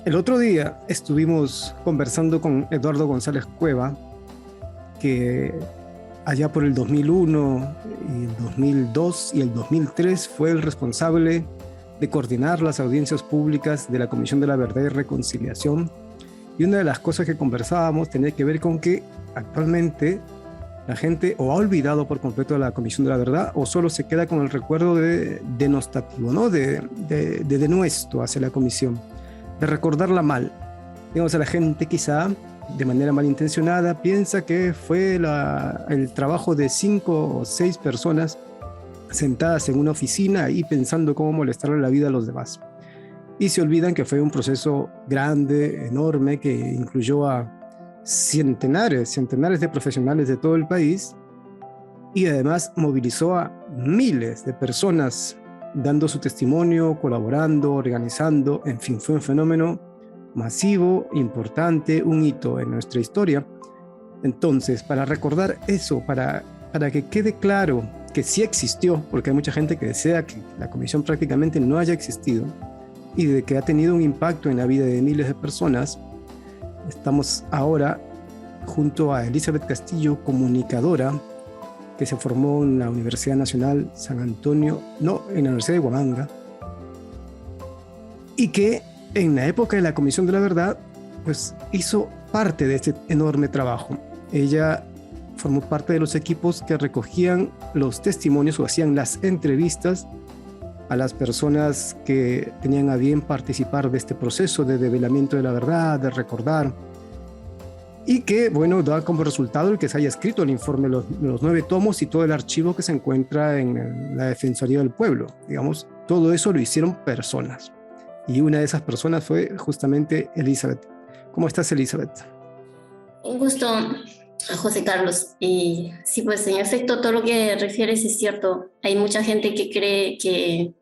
El otro día estuvimos conversando con Eduardo González Cueva, que allá por el 2001, y el 2002 y el 2003 fue el responsable de coordinar las audiencias públicas de la Comisión de la Verdad y Reconciliación. Y una de las cosas que conversábamos tenía que ver con que actualmente la gente o ha olvidado por completo la Comisión de la Verdad o solo se queda con el recuerdo denostativo, ¿no? de denuesto hacia la Comisión, de recordarla mal. Digamos, a la gente quizá de manera malintencionada piensa que fue el trabajo de 5 o 6 personas sentadas en una oficina y pensando cómo molestarle la vida a los demás. Y se olvidan que fue un proceso grande, enorme, que incluyó a centenares de profesionales de todo el país y además movilizó a miles de personas dando su testimonio, colaborando, organizando. En fin, fue un fenómeno masivo, importante, un hito en nuestra historia. Entonces, para recordar eso, para que quede claro que sí existió, porque hay mucha gente que desea que la comisión prácticamente no haya existido y de que ha tenido un impacto en la vida de miles de personas, estamos ahora junto a Elizabeth Castillo, comunicadora, que se formó en la Universidad Nacional San Antonio, no, en la Universidad de Huamanga, y que en la época de la Comisión de la Verdad, pues hizo parte de este enorme trabajo. Ella formó parte de los equipos que recogían los testimonios o hacían las entrevistas a las personas que tenían a bien participar de este proceso de develamiento de la verdad, de recordar, y que, bueno, da como resultado el que se haya escrito el informe, los 9 tomos y todo el archivo que se encuentra en la Defensoría del Pueblo. Digamos, todo eso lo hicieron personas. Y una de esas personas fue justamente Elizabeth. ¿Cómo estás, Elizabeth? Un gusto, José Carlos. Y sí, pues en efecto todo lo que refieres es cierto. Hay mucha gente que cree que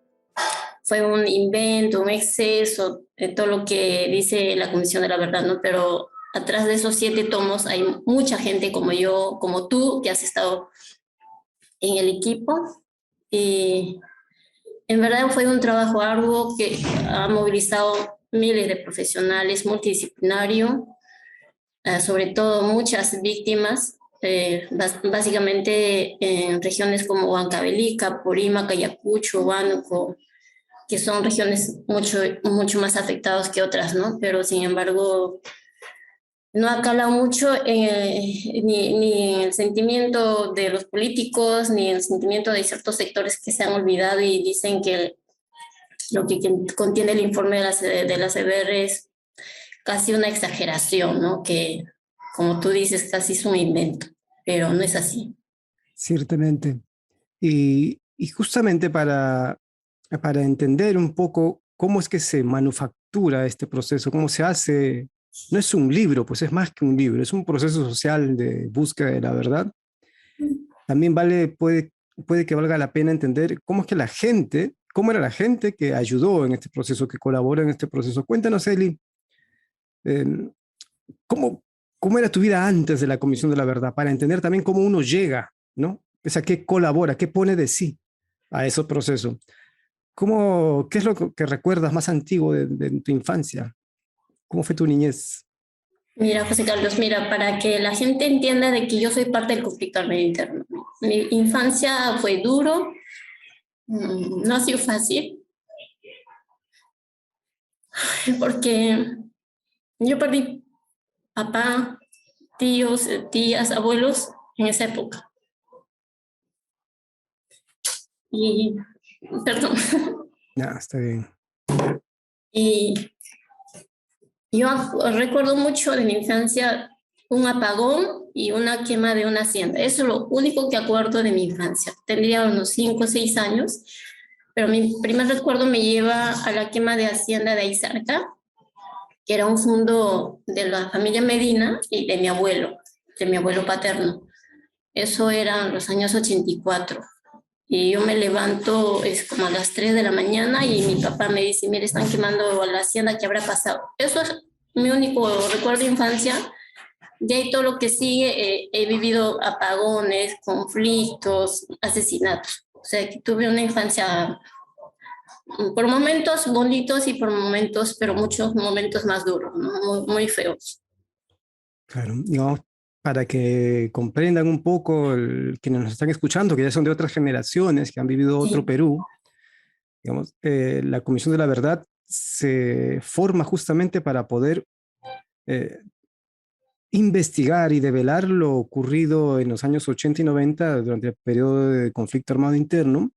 fue un invento, un exceso, de todo lo que dice la Comisión de la Verdad, ¿no? Pero atrás de esos 7 tomos hay mucha gente como yo, como tú, que has estado en el equipo. Y en verdad fue un trabajo arduo que ha movilizado miles de profesionales, multidisciplinario, sobre todo muchas víctimas, básicamente en regiones como Huancavelica, Purímac, Ayacucho, Huánuco, que son regiones mucho más afectadas que otras, ¿no? Pero sin embargo, no ha calado mucho ni en el sentimiento de los políticos, ni en el sentimiento de ciertos sectores que se han olvidado y dicen que lo que contiene el informe de la CBR es casi una exageración, ¿no? Que, como tú dices, casi es un invento, pero no es así. Ciertamente. Y justamente para entender un poco cómo es que se manufactura este proceso, cómo se hace, no es un libro, pues es más que un libro, es un proceso social de búsqueda de la verdad. También puede que valga la pena entender cómo es que cómo era la gente que ayudó en este proceso, que colaboró en este proceso. Cuéntanos, Eli, eh, ¿cómo, cómo era tu vida antes de la Comisión de la Verdad? Para entender también cómo uno llega, ¿no? O sea, qué colabora, qué pone de sí a ese proceso. ¿Qué es lo que recuerdas más antiguo de tu infancia? ¿Cómo fue tu niñez? Mira, José Carlos, mira, para que la gente entienda de que yo soy parte del conflicto armado interno. Mi infancia fue duro, no ha sido fácil, porque yo perdí papá, tíos, tías, abuelos en esa época. Y, perdón, Ah, está bien. y yo recuerdo mucho de mi infancia un apagón y una quema de una hacienda. Eso es lo único que acuerdo de mi infancia. Tendría unos 5 o 6 años, pero mi primer recuerdo me lleva a la quema de hacienda de Aizarca, que era un fondo de la familia Medina y de mi abuelo paterno. Eso eran los años 84. Y yo me levanto, es como a las 3 de la mañana y mi papá me dice, mire, están quemando la hacienda, ¿qué habrá pasado? Eso es mi único recuerdo de infancia. De ahí todo lo que sigue, he vivido apagones, conflictos, asesinatos. O sea, que tuve una infancia por momentos bonitos y por momentos, pero muchos momentos más duros, ¿no? Muy feos. Claro, digamos, para que comprendan un poco quienes nos están escuchando, que ya son de otras generaciones, que han vivido otro Sí. Perú, digamos, la Comisión de la Verdad se forma justamente para poder eh, investigar y develar lo ocurrido en los años 80 y 90 durante el periodo de conflicto armado interno,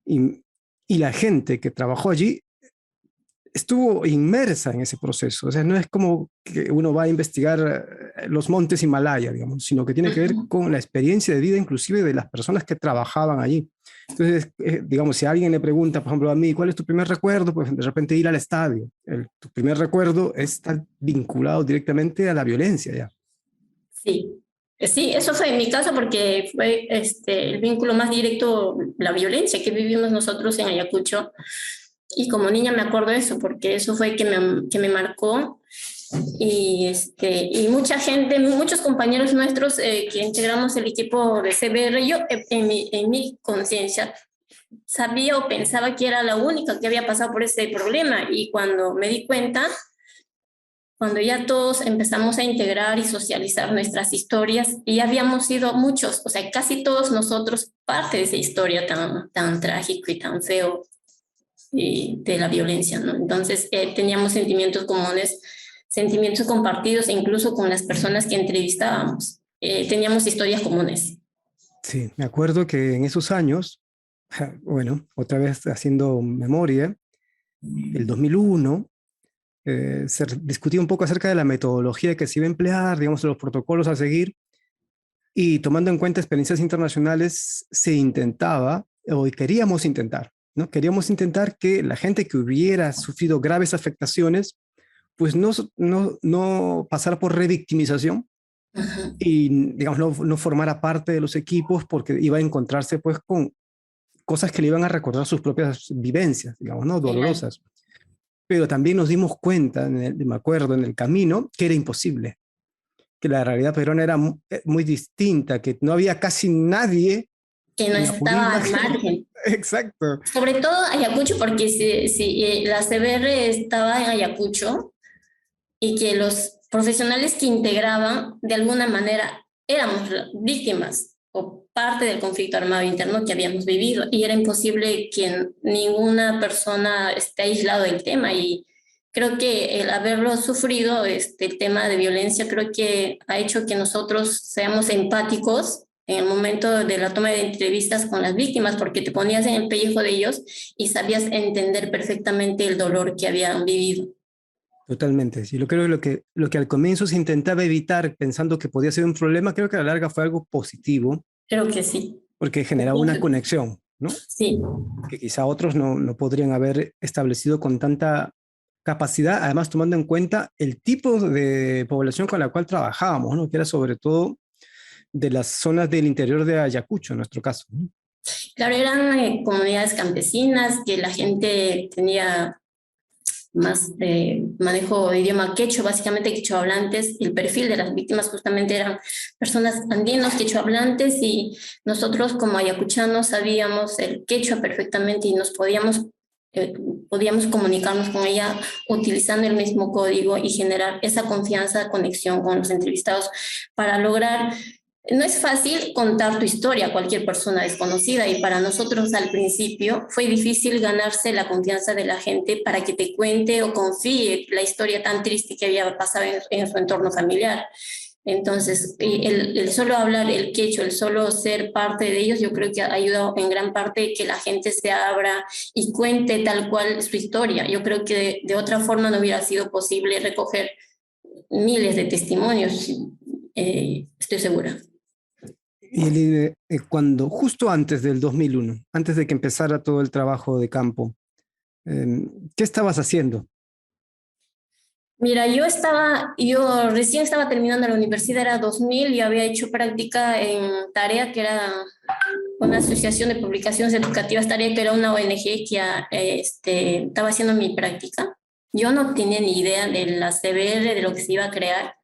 y, y la gente que trabajó allí estuvo inmersa en ese proceso. O sea, no es como que uno va a investigar los montes Himalaya, digamos, sino que tiene que ver Ujú. con la experiencia de vida inclusive de las personas que trabajaban allí. Entonces, digamos, si alguien le pregunta, por ejemplo, a mí, ¿cuál es tu primer recuerdo? Pues de repente ir al estadio. Tu primer recuerdo está vinculado directamente a la violencia ya. Sí. Sí, eso fue en mi caso porque fue el vínculo más directo, la violencia que vivimos nosotros en Ayacucho. Y como niña me acuerdo de eso, porque eso fue que me marcó. Y mucha gente, muchos compañeros nuestros que integramos el equipo de CBR, yo en mi conciencia sabía o pensaba que era la única que había pasado por ese problema. Y cuando me di cuenta, cuando ya todos empezamos a integrar y socializar nuestras historias, y ya habíamos sido muchos, o sea, casi todos nosotros parte de esa historia tan trágico y tan feo de la violencia, ¿no? Entonces teníamos sentimientos comunes, sentimientos compartidos, e incluso con las personas que entrevistábamos. Teníamos historias comunes. Sí, me acuerdo que en esos años, bueno, otra vez haciendo memoria, el 2001, se discutía un poco acerca de la metodología que se iba a emplear, digamos, los protocolos a seguir, y tomando en cuenta experiencias internacionales, se intentaba, o queríamos intentar, ¿no? Queríamos intentar que la gente que hubiera sufrido graves afectaciones, pues no pasara por revictimización Ajá. y, digamos, no formara parte de los equipos porque iba a encontrarse, pues, con cosas que le iban a recordar sus propias vivencias, digamos, ¿no? Claro. Dolorosas. Pero también nos dimos cuenta, me acuerdo, en el camino, que era imposible, que la realidad peruana era muy distinta, que no había casi nadie Que no en estaba Apurímac. al margen. Exacto. Sobre todo Ayacucho, porque si la CBR estaba en Ayacucho y que los profesionales que integraban de alguna manera éramos víctimas o parte del conflicto armado interno que habíamos vivido, y era imposible que ninguna persona esté aislado del tema. Y creo que el haberlo sufrido, el tema de violencia, creo que ha hecho que nosotros seamos empáticos en el momento de la toma de entrevistas con las víctimas, porque te ponías en el pellejo de ellos y sabías entender perfectamente el dolor que habían vivido. Totalmente. Sí, lo creo que lo que al comienzo se intentaba evitar pensando que podía ser un problema, creo que a la larga fue algo positivo Creo que sí. porque generaba una conexión, ¿no? Sí. Que quizá otros no podrían haber establecido con tanta capacidad, además tomando en cuenta el tipo de población con la cual trabajábamos, ¿no? Que era sobre todo de las zonas del interior de Ayacucho, en nuestro caso, ¿no? Claro, eran comunidades campesinas que la gente tenía más manejo de idioma quechua, básicamente quechua hablantes. El perfil de las víctimas justamente eran personas andinos, quechua hablantes, y nosotros como ayacuchanos sabíamos el quechua perfectamente y eh, podíamos comunicarnos con ella utilizando el mismo código y generar esa confianza, conexión con los entrevistados para lograr. No es fácil contar tu historia a cualquier persona desconocida, y para nosotros al principio fue difícil ganarse la confianza de la gente para que te cuente o confíe la historia tan triste que había pasado en su entorno familiar. Entonces, el solo hablar el quechua, el solo ser parte de ellos, yo creo que ha ayudado en gran parte que la gente se abra y cuente tal cual su historia. Yo creo que de otra forma no hubiera sido posible recoger miles de testimonios, estoy segura. Y cuando, justo antes del 2001, antes de que empezara todo el trabajo de campo, ¿qué estabas haciendo? Mira, yo recién estaba terminando la universidad, era 2000, y había hecho práctica en Tarea, que era una asociación de publicaciones educativas. Tarea, que era una ONG que estaba haciendo mi práctica. Yo no tenía ni idea de la CBR, de lo que se iba a crear,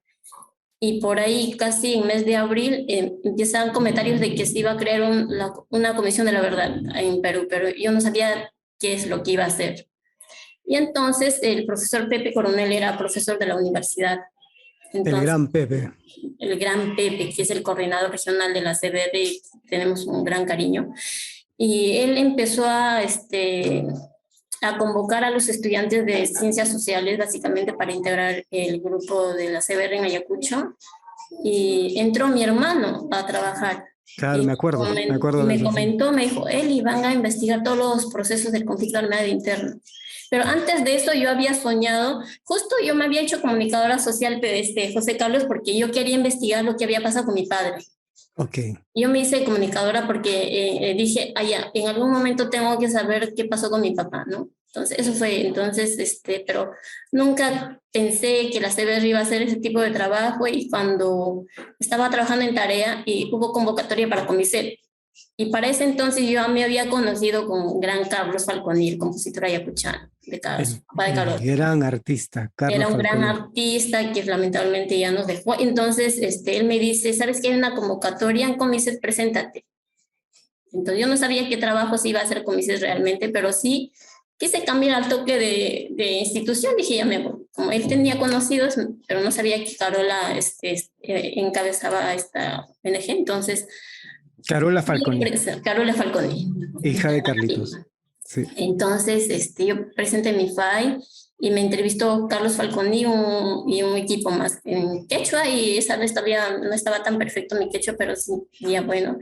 y por ahí casi en mes de abril empiezan comentarios de que se iba a crear una comisión de la verdad en Perú, pero yo no sabía qué es lo que iba a hacer. Y entonces el profesor Pepe Coronel era profesor de la universidad. El Entonces, gran Pepe. el gran Pepe, que es el coordinador regional de la CBR, y tenemos un gran cariño. Y él empezó a convocar a los estudiantes de ciencias sociales, básicamente para integrar el grupo de la CBR en Ayacucho. Y entró mi hermano a trabajar. Claro, Y me acuerdo de me eso, sí. comentó, me dijo, Eli, van a investigar todos los procesos del conflicto armado interno. Pero antes de eso yo había soñado, justo yo me había hecho comunicadora social de José Carlos porque yo quería investigar lo que había pasado con mi padre. Ok. Yo me hice comunicadora porque dije, en algún momento tengo que saber qué pasó con mi papá, ¿no? Entonces, eso fue, entonces, pero nunca pensé que la CBR iba a hacer ese tipo de trabajo y cuando estaba trabajando en tarea y hubo convocatoria para Comicet. Y para ese entonces yo me había conocido con gran Carlos Falconil, compositor ayacuchano, de Carlos, papá de El Carlos. gran artista, Era Carlos un gran Falconi. artista que lamentablemente ya nos dejó. Entonces, él me dice, ¿sabes qué? Hay una convocatoria en Comices, preséntate. Entonces, yo no sabía qué trabajo se iba a hacer Comices realmente, pero sí quise cambiar al toque de institución. Dije, ya me voy. Como él tenía conocidos, pero no sabía que Carola encabezaba esta ONG. Entonces, Carola Falconi, Carola Falconi. hija de Carlitos. Sí. Entonces, yo presenté mi file y me entrevistó Carlos Falconi y un equipo más en quechua y esa vez todavía no estaba tan perfecto mi quechua, pero sí, ya bueno.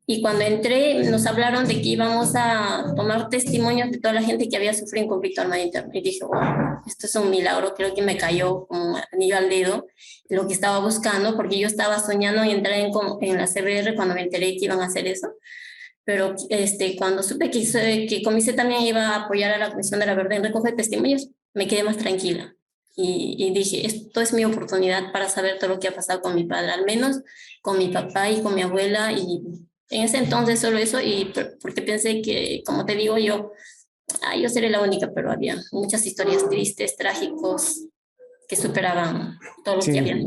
Y cuando entré nos hablaron de que íbamos a tomar testimonios de toda la gente que había sufrido un conflicto armado interno. Y dije, wow, esto es un milagro, creo que me cayó como anillo al dedo lo que estaba buscando, porque yo estaba soñando en entrar en la CBR cuando me enteré que iban a hacer eso. Pero cuando supe que Comice también iba a apoyar a la Comisión de la Verdad en recoger testimonios, me quedé más tranquila. Y dije, esto es mi oportunidad para saber todo lo que ha pasado con mi padre, al menos con mi papá y con mi abuela. Y en ese entonces solo eso, y porque pensé que, como te digo, yo seré la única, pero había muchas historias tristes, trágicos, que superaban todo lo que Sí. había.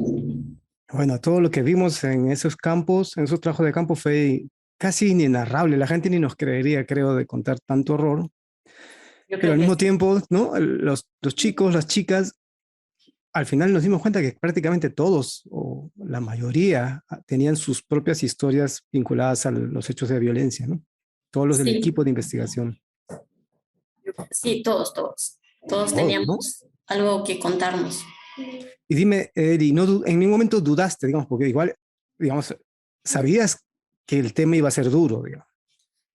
Bueno, todo lo que vimos en esos campos, en esos trabajos de campo fue casi inenarrable. La gente ni nos creería, creo, de contar tanto horror. Yo Pero creo al que mismo sí. tiempo, ¿no? Los chicos, las chicas, al final nos dimos cuenta que prácticamente todos, o la mayoría, tenían sus propias historias vinculadas a los hechos de violencia, ¿no? Todos los del Sí, equipo de investigación. sí, todos Todos, ¿no? teníamos algo que contarnos. Y dime, Eri, ¿no, en ningún momento dudaste, digamos, porque igual, digamos, sabías que el tema iba a ser duro, digamos?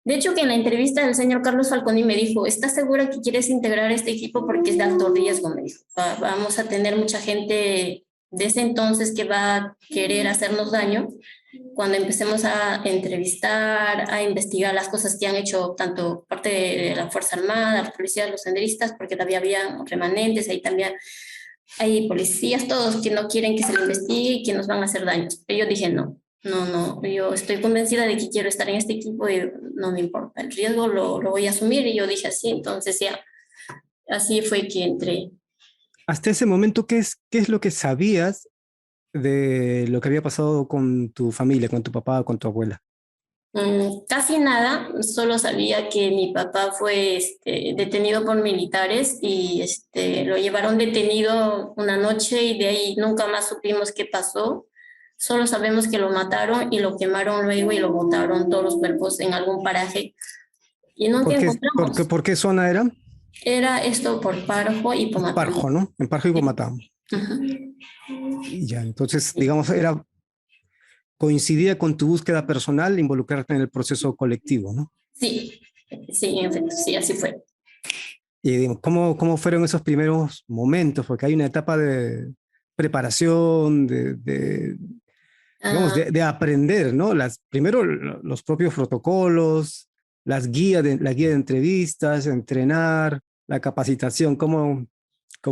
De hecho, que en la entrevista del señor Carlos Falconi me dijo, ¿estás segura que quieres integrar este equipo? Porque es de alto riesgo, me dijo. Vamos a tener mucha gente de ese entonces que va a querer hacernos daño cuando empecemos a entrevistar, a investigar las cosas que han hecho tanto parte de la Fuerza Armada, la policía, los senderistas, porque todavía había remanentes, ahí también hay policías, todos que no quieren que se le investigue y que nos van a hacer daños. Pero yo dije, no, yo estoy convencida de que quiero estar en este equipo y no me importa, el riesgo lo voy a asumir y yo dije así, entonces ya, así fue que entré. Hasta ese momento, qué es lo que sabías de lo que había pasado con tu familia, con tu papá, con tu abuela? Casi nada, solo sabía que mi papá fue detenido por militares y lo llevaron detenido una noche y de ahí nunca más supimos qué pasó. Solo sabemos que lo mataron y lo quemaron luego y lo botaron todos los cuerpos en algún paraje y nunca encontramos. Por qué zona era? Era esto por Parjo y Pomatum. Parjo, ¿no? En Parjo y Pomatán. Ujú. Y ya, entonces, digamos, coincidía con tu búsqueda personal involucrarte en el proceso colectivo, ¿no? Sí, sí, en efecto, sí, así fue. Y digamos, cómo fueron esos primeros momentos? Porque hay una etapa de preparación, digamos, Ah, de aprender, ¿no? Primero los propios protocolos, la guía de entrevistas, entrenar, la capacitación. ¿Cómo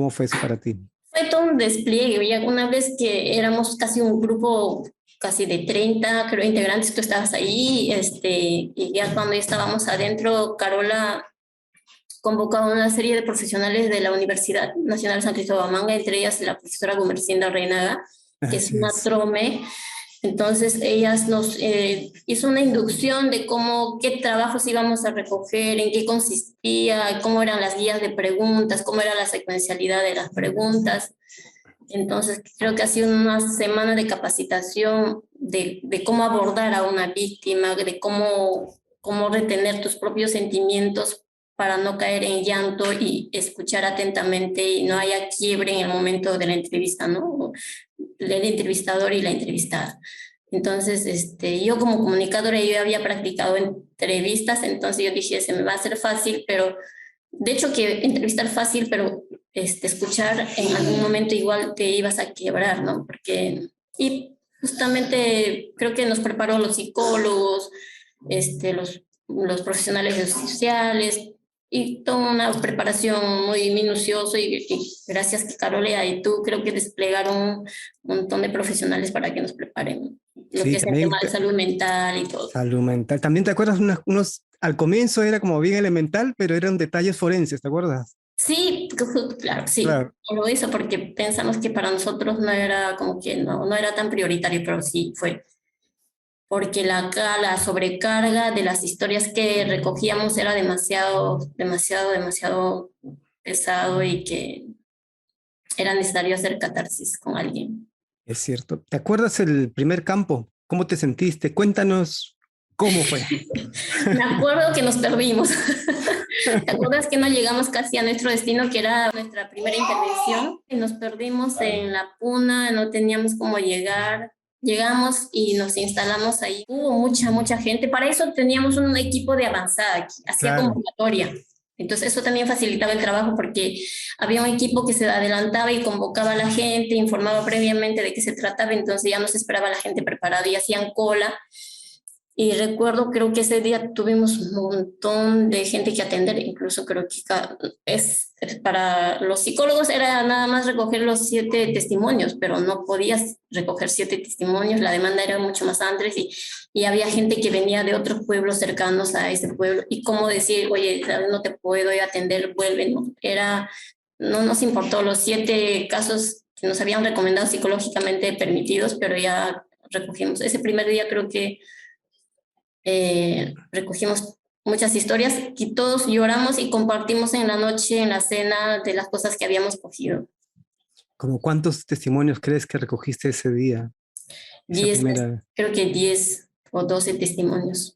fue eso para ti? fue todo un despliegue. Ya una vez que éramos casi un grupo casi de 30 creo, integrantes, tú estabas ahí, y ya cuando ya estábamos adentro, Carola convocó a una serie de profesionales de la Universidad Nacional San Cristóbal Manga, entre ellas la profesora Gumercinda Reinaga, que es Así una es. trome, Entonces, ellas nos hizo una inducción de qué trabajos íbamos a recoger, en qué consistía, cómo eran las guías de preguntas, cómo era la secuencialidad de las preguntas. Entonces, creo que ha sido una semana de capacitación de cómo abordar a una víctima, de cómo retener tus propios sentimientos para no caer en llanto y escuchar atentamente y no haya quiebre en el momento de la entrevista, ¿no? El entrevistador y la entrevistada. Entonces, yo como comunicadora, yo había practicado entrevistas, entonces yo dije, se me va a hacer fácil, pero de hecho que entrevistar fácil, pero escuchar en algún momento igual te ibas a quebrar, ¿no? Y justamente creo que nos preparó los psicólogos, los profesionales sociales, y toda una preparación muy minuciosa y gracias que Carolea y tú creo que desplegaron un montón de profesionales para que nos preparen lo Sí, que es el también tema de salud mental y todo. salud mental. También te acuerdas al comienzo era como bien elemental, pero eran detalles forenses, ¿te acuerdas? Sí, claro, sí, Claro. lo hizo porque pensamos que para nosotros no era como que no era tan prioritario, pero sí fue porque la sobrecarga de las historias que recogíamos era demasiado pesado y que era necesario hacer catarsis con alguien. Es cierto. ¿Te acuerdas el primer campo? ¿Cómo te sentiste? Cuéntanos cómo fue. Me acuerdo que nos perdimos. ¿Te acuerdas que no llegamos casi a nuestro destino, que era nuestra primera intervención? Y nos perdimos en la puna, no teníamos cómo llegar. Llegamos y nos instalamos ahí. Hubo mucha gente. Para eso teníamos un equipo de avanzada que hacía Claro. convocatoria. Entonces eso también facilitaba el trabajo porque había un equipo que se adelantaba y convocaba a la gente, informaba previamente de qué se trataba, entonces ya no se esperaba a la gente preparada y hacían cola. Y recuerdo, creo que ese día tuvimos un montón de gente que atender, incluso creo que para los psicólogos era nada más recoger los 7 testimonios, pero no podías recoger 7 testimonios, la demanda era mucho más amplia y había gente que venía de otros pueblos cercanos a ese pueblo y cómo decir, oye, no te puedo atender, vuelve, no nos importó los 7 casos que nos habían recomendado psicológicamente permitidos, pero ya recogimos. Ese primer día creo que recogimos muchas historias y todos lloramos y compartimos en la noche, en la cena, de las cosas que habíamos cogido. ¿Cómo cuántos testimonios crees que recogiste ese día? Esa 10, primera. creo que 10 o 12 testimonios.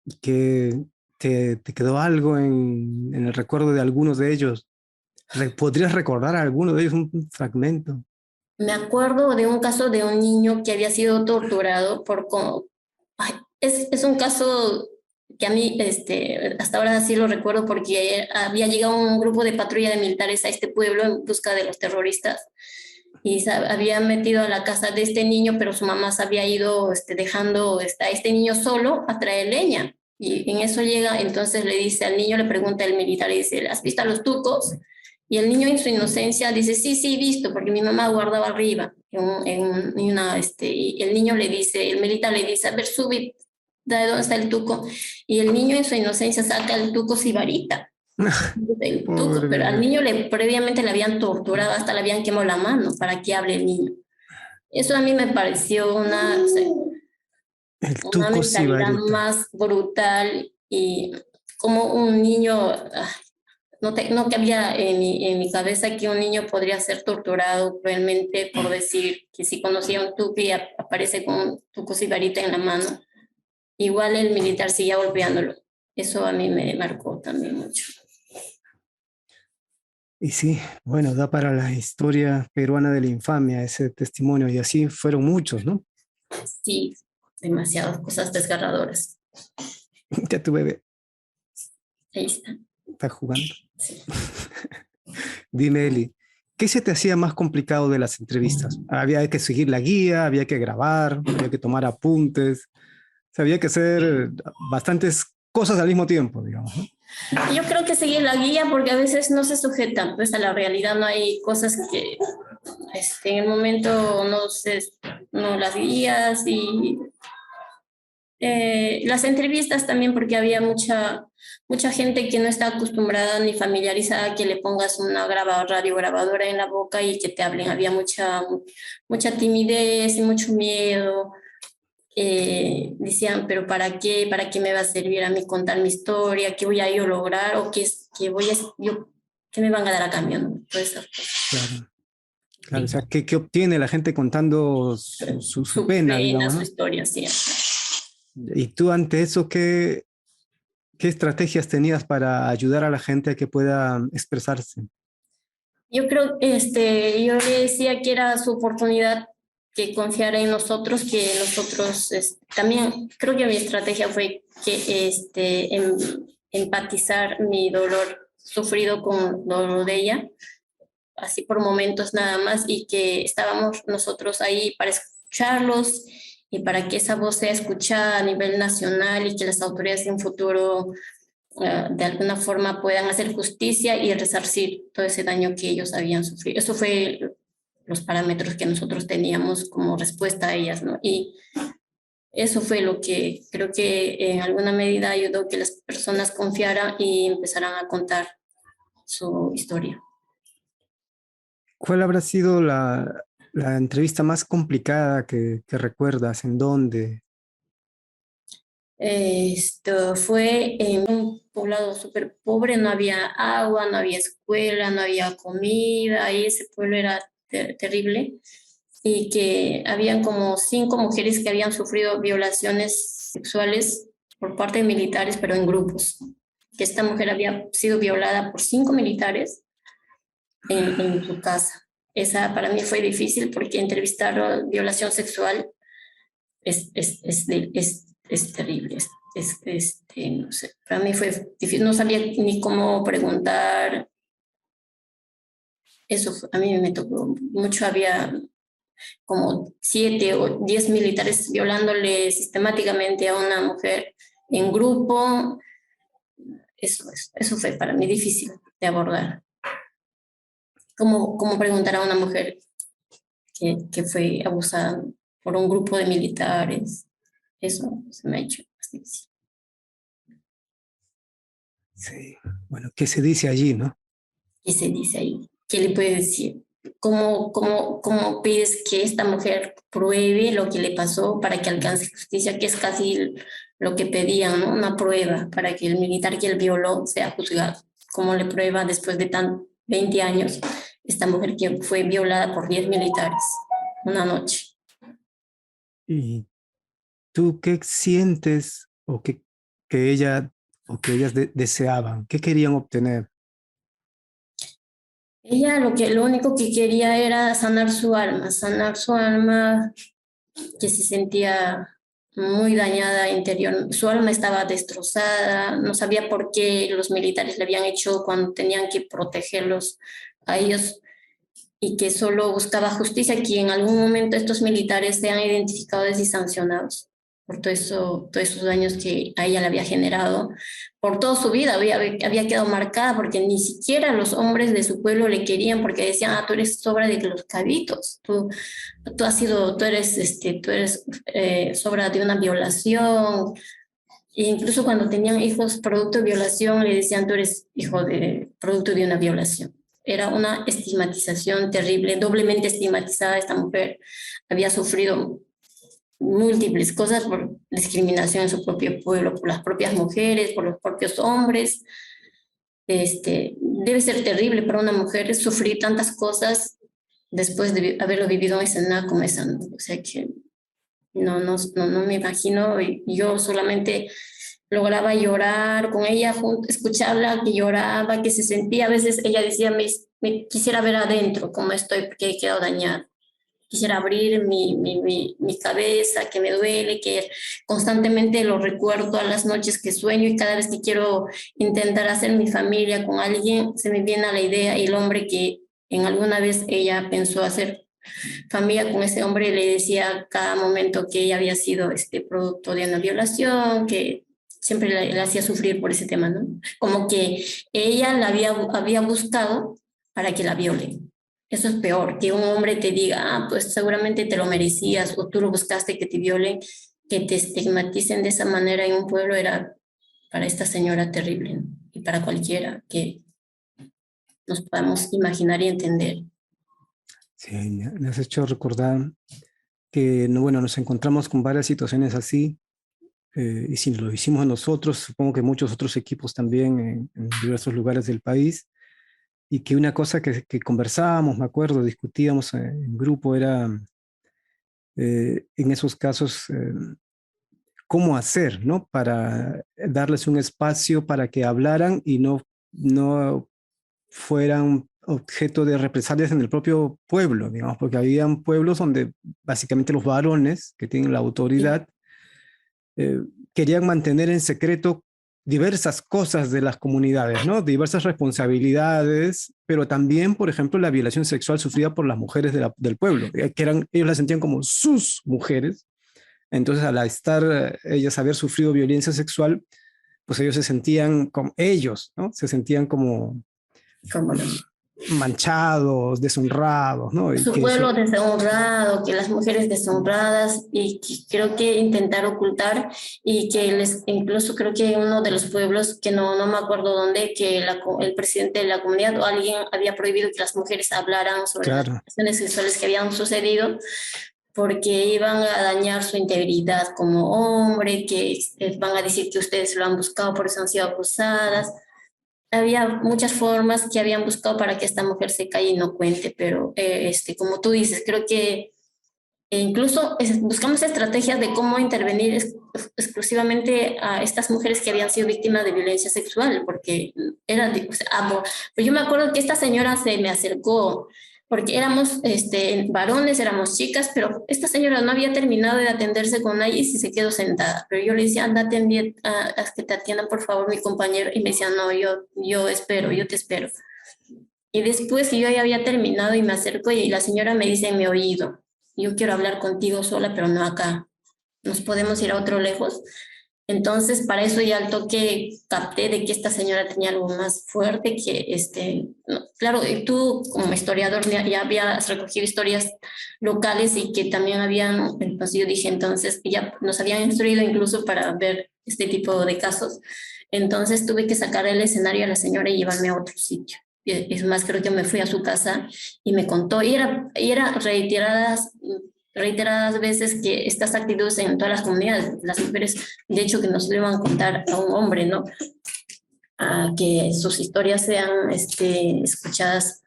¿Y que te quedó algo en el recuerdo de algunos de ellos? ¿Podrías recordar a alguno de ellos un fragmento? Me acuerdo de un caso de un niño que había sido torturado es un caso que a mí hasta ahora sí lo recuerdo porque había llegado un grupo de patrulla de militares a este pueblo en busca de los terroristas y habían metido a la casa de este niño, pero su mamá se había ido dejando a este niño solo a traer leña. Y en eso llega, entonces le dice al niño, le pregunta el militar, y dice, ¿has visto a los tucos? Y el niño en su inocencia dice, sí, sí, visto, porque mi mamá guardaba arriba. Y el niño le dice, el militar le dice, a ver, sube, ¿de dónde está el tuco? Y el niño en su inocencia saca el tuco sibarita. El tuco, pero al niño previamente le habían torturado, hasta le habían quemado la mano para que hable el niño. Eso a mí me pareció una mentalidad más brutal y como un niño, no cabía en mi cabeza que un niño podría ser torturado cruelmente por decir que si conocía un tuco y aparece con un tuco sibarita en la mano. Igual el militar seguía golpeándolo. Eso a mí me marcó también mucho. Y sí, bueno, da para la historia peruana de la infamia ese testimonio, y así fueron muchos, ¿no? Sí, demasiadas cosas desgarradoras. Ya tu bebé. Ahí está. Está jugando. Sí. Dime, Eli, ¿qué se te hacía más complicado de las entrevistas? Había que seguir la guía, había que grabar, había que tomar apuntes, había que hacer bastantes cosas al mismo tiempo, digamos, ¿no? Yo creo que seguir la guía porque a veces no se sujetan pues, a la realidad, no hay cosas que en el momento no las guías y Las entrevistas también, porque había mucha gente que no está acostumbrada ni familiarizada que le pongas una radiograbadora en la boca y que te hablen. Había mucha timidez y mucho miedo. Decían, pero ¿para qué? ¿Para qué me va a servir a mí contar mi historia? ¿Qué voy a yo lograr? ¿O qué me van a dar a cambio? ¿No? Todas esas cosas. Claro, claro. O Sí. sea, ¿qué obtiene la gente contando su pena, digamos, Su ¿no? historia, sí. Y tú ante eso, ¿qué estrategias tenías para ayudar a la gente a que pueda expresarse? Yo creo, yo le decía que era su oportunidad, que confiara en nosotros, que nosotros, también creo que mi estrategia fue que, empatizar mi dolor sufrido con el dolor de ella, así por momentos nada más, y que estábamos nosotros ahí para escucharlos y para que esa voz sea escuchada a nivel nacional y que las autoridades en futuro de alguna forma puedan hacer justicia y resarcir todo ese daño que ellos habían sufrido. Eso fue los parámetros que nosotros teníamos como respuesta a ellas, ¿no? Y eso fue lo que creo que en alguna medida ayudó que las personas confiaran y empezaran a contar su historia. ¿Cuál habrá sido la entrevista más complicada que recuerdas? ¿En dónde? Esto fue en un poblado súper pobre, no había agua, no había escuela, no había comida, y ese pueblo era terrible, y que habían como 5 mujeres que habían sufrido violaciones sexuales por parte de militares, pero en grupos, que esta mujer había sido violada por 5 militares en su casa. Esa para mí fue difícil porque entrevistar violación sexual es terrible, no sé, para mí fue difícil, no sabía ni cómo preguntar, a mí me tocó mucho, había como 7 o 10 militares violándole sistemáticamente a una mujer en grupo, eso fue para mí difícil de abordar, cómo preguntar a una mujer que fue abusada por un grupo de militares, eso se me ha hecho más difícil. Sí, bueno, ¿qué se dice allí, no? ¿Qué se dice ahí? ¿Qué le puedes decir? ¿Cómo pides que esta mujer pruebe lo que le pasó para que alcance justicia? Que es casi lo que pedían, ¿no? Una prueba para que el militar que él violó sea juzgado. ¿Cómo le prueba después de 20 años esta mujer que fue violada por 10 militares una noche? ¿Y tú qué sientes que ella o que ellas deseaban? ¿Qué querían obtener? Ella lo único que quería era sanar su alma, que se sentía muy dañada interior. Su alma estaba destrozada, no sabía por qué los militares le habían hecho cuando tenían que protegerlos a ellos, y que solo buscaba justicia, que en algún momento estos militares sean identificados y sancionados por todos esos daños que a ella le había generado. Por toda su vida había quedado marcada, porque ni siquiera los hombres de su pueblo le querían, porque decían, tú eres sobra de los cabitos, tú eres sobra de una violación. E incluso cuando tenían hijos producto de violación, le decían, tú eres hijo de producto de una violación. Era una estigmatización terrible, doblemente estigmatizada. Esta mujer había sufrido múltiples cosas por discriminación en su propio pueblo, por las propias mujeres, por los propios hombres. Debe ser terrible para una mujer sufrir tantas cosas después de haberlo vivido en escena como esa, ¿no? O sea que no me imagino. Yo solamente lograba llorar con ella, escucharla que lloraba, que se sentía. A veces ella decía, me quisiera ver adentro cómo estoy porque he quedado dañada. Quisiera abrir mi cabeza, que me duele, que constantemente lo recuerdo a las noches que sueño, y cada vez que quiero intentar hacer mi familia con alguien, se me viene a la idea el hombre que en alguna vez ella pensó hacer familia con ese hombre. Le decía a cada momento que ella había sido producto de una violación, que siempre la hacía sufrir por ese tema, ¿no? Como que ella la había buscado para que la violen. Eso es peor, que un hombre te diga, pues seguramente te lo merecías o tú lo buscaste que te violen, que te estigmaticen de esa manera en un pueblo era para esta señora terrible, ¿no? Y para cualquiera que nos podamos imaginar y entender. Sí, me has hecho recordar que, no, bueno, nos encontramos con varias situaciones así, y si lo hicimos nosotros, supongo que muchos otros equipos también en diversos lugares del país, y que una cosa que conversábamos, me acuerdo, discutíamos en grupo, era en esos casos cómo hacer, ¿no? Para darles un espacio para que hablaran y no fueran objeto de represalias en el propio pueblo, digamos, porque habían pueblos donde básicamente los varones que tienen la Sí, autoridad eh, querían mantener en secreto diversas cosas de las comunidades, ¿no? Diversas responsabilidades, pero también, por ejemplo, la violación sexual sufrida por las mujeres del pueblo, que eran, ellos las sentían como sus mujeres. Entonces, al estar ellas haber sufrido violencia sexual, pues ellos se sentían como ellos, ¿no? Se sentían como cómo no. manchados, deshonrados, ¿no? Y Su que eso, pueblo deshonrado, que las mujeres deshonradas y que creo que intentar ocultar y que les, incluso creo que uno de los pueblos, que no me acuerdo dónde, que el presidente de la comunidad o alguien había prohibido que las mujeres hablaran sobre las claro, relaciones sexuales que habían sucedido porque iban a dañar su integridad como hombre, que van a decir que ustedes lo han buscado, por eso han sido abusadas. Había muchas formas que habían buscado para que esta mujer se calle y no cuente, pero como tú dices, creo que incluso buscamos estrategias de cómo intervenir exclusivamente a estas mujeres que habían sido víctimas de violencia sexual, porque era, o sea, amor. Pero yo me acuerdo que esta señora se me acercó, porque éramos varones, éramos chicas, pero esta señora no había terminado de atenderse con nadie y se quedó sentada. Pero yo le decía, anda, a que te atiendan, por favor, mi compañero. Y me decía, no, yo espero, yo te espero. Y después que yo ya había terminado y me acerco y la señora me dice en mi oído, yo quiero hablar contigo sola, pero no acá. Nos podemos ir a otro lejos. Entonces, para eso ya al toque capté de que esta señora tenía algo más fuerte que no, claro, y tú como historiador ya habías recogido historias locales y que también habían, entonces yo dije, entonces ya nos habían instruido incluso para ver este tipo de casos. Entonces tuve que sacar el escenario a la señora y llevarme a otro sitio. Es más, creo que me fui a su casa y me contó, y era reiteradas veces que estas actitudes en todas las comunidades, las mujeres, de hecho, que no se le van a contar a un hombre, ¿no? A que sus historias sean escuchadas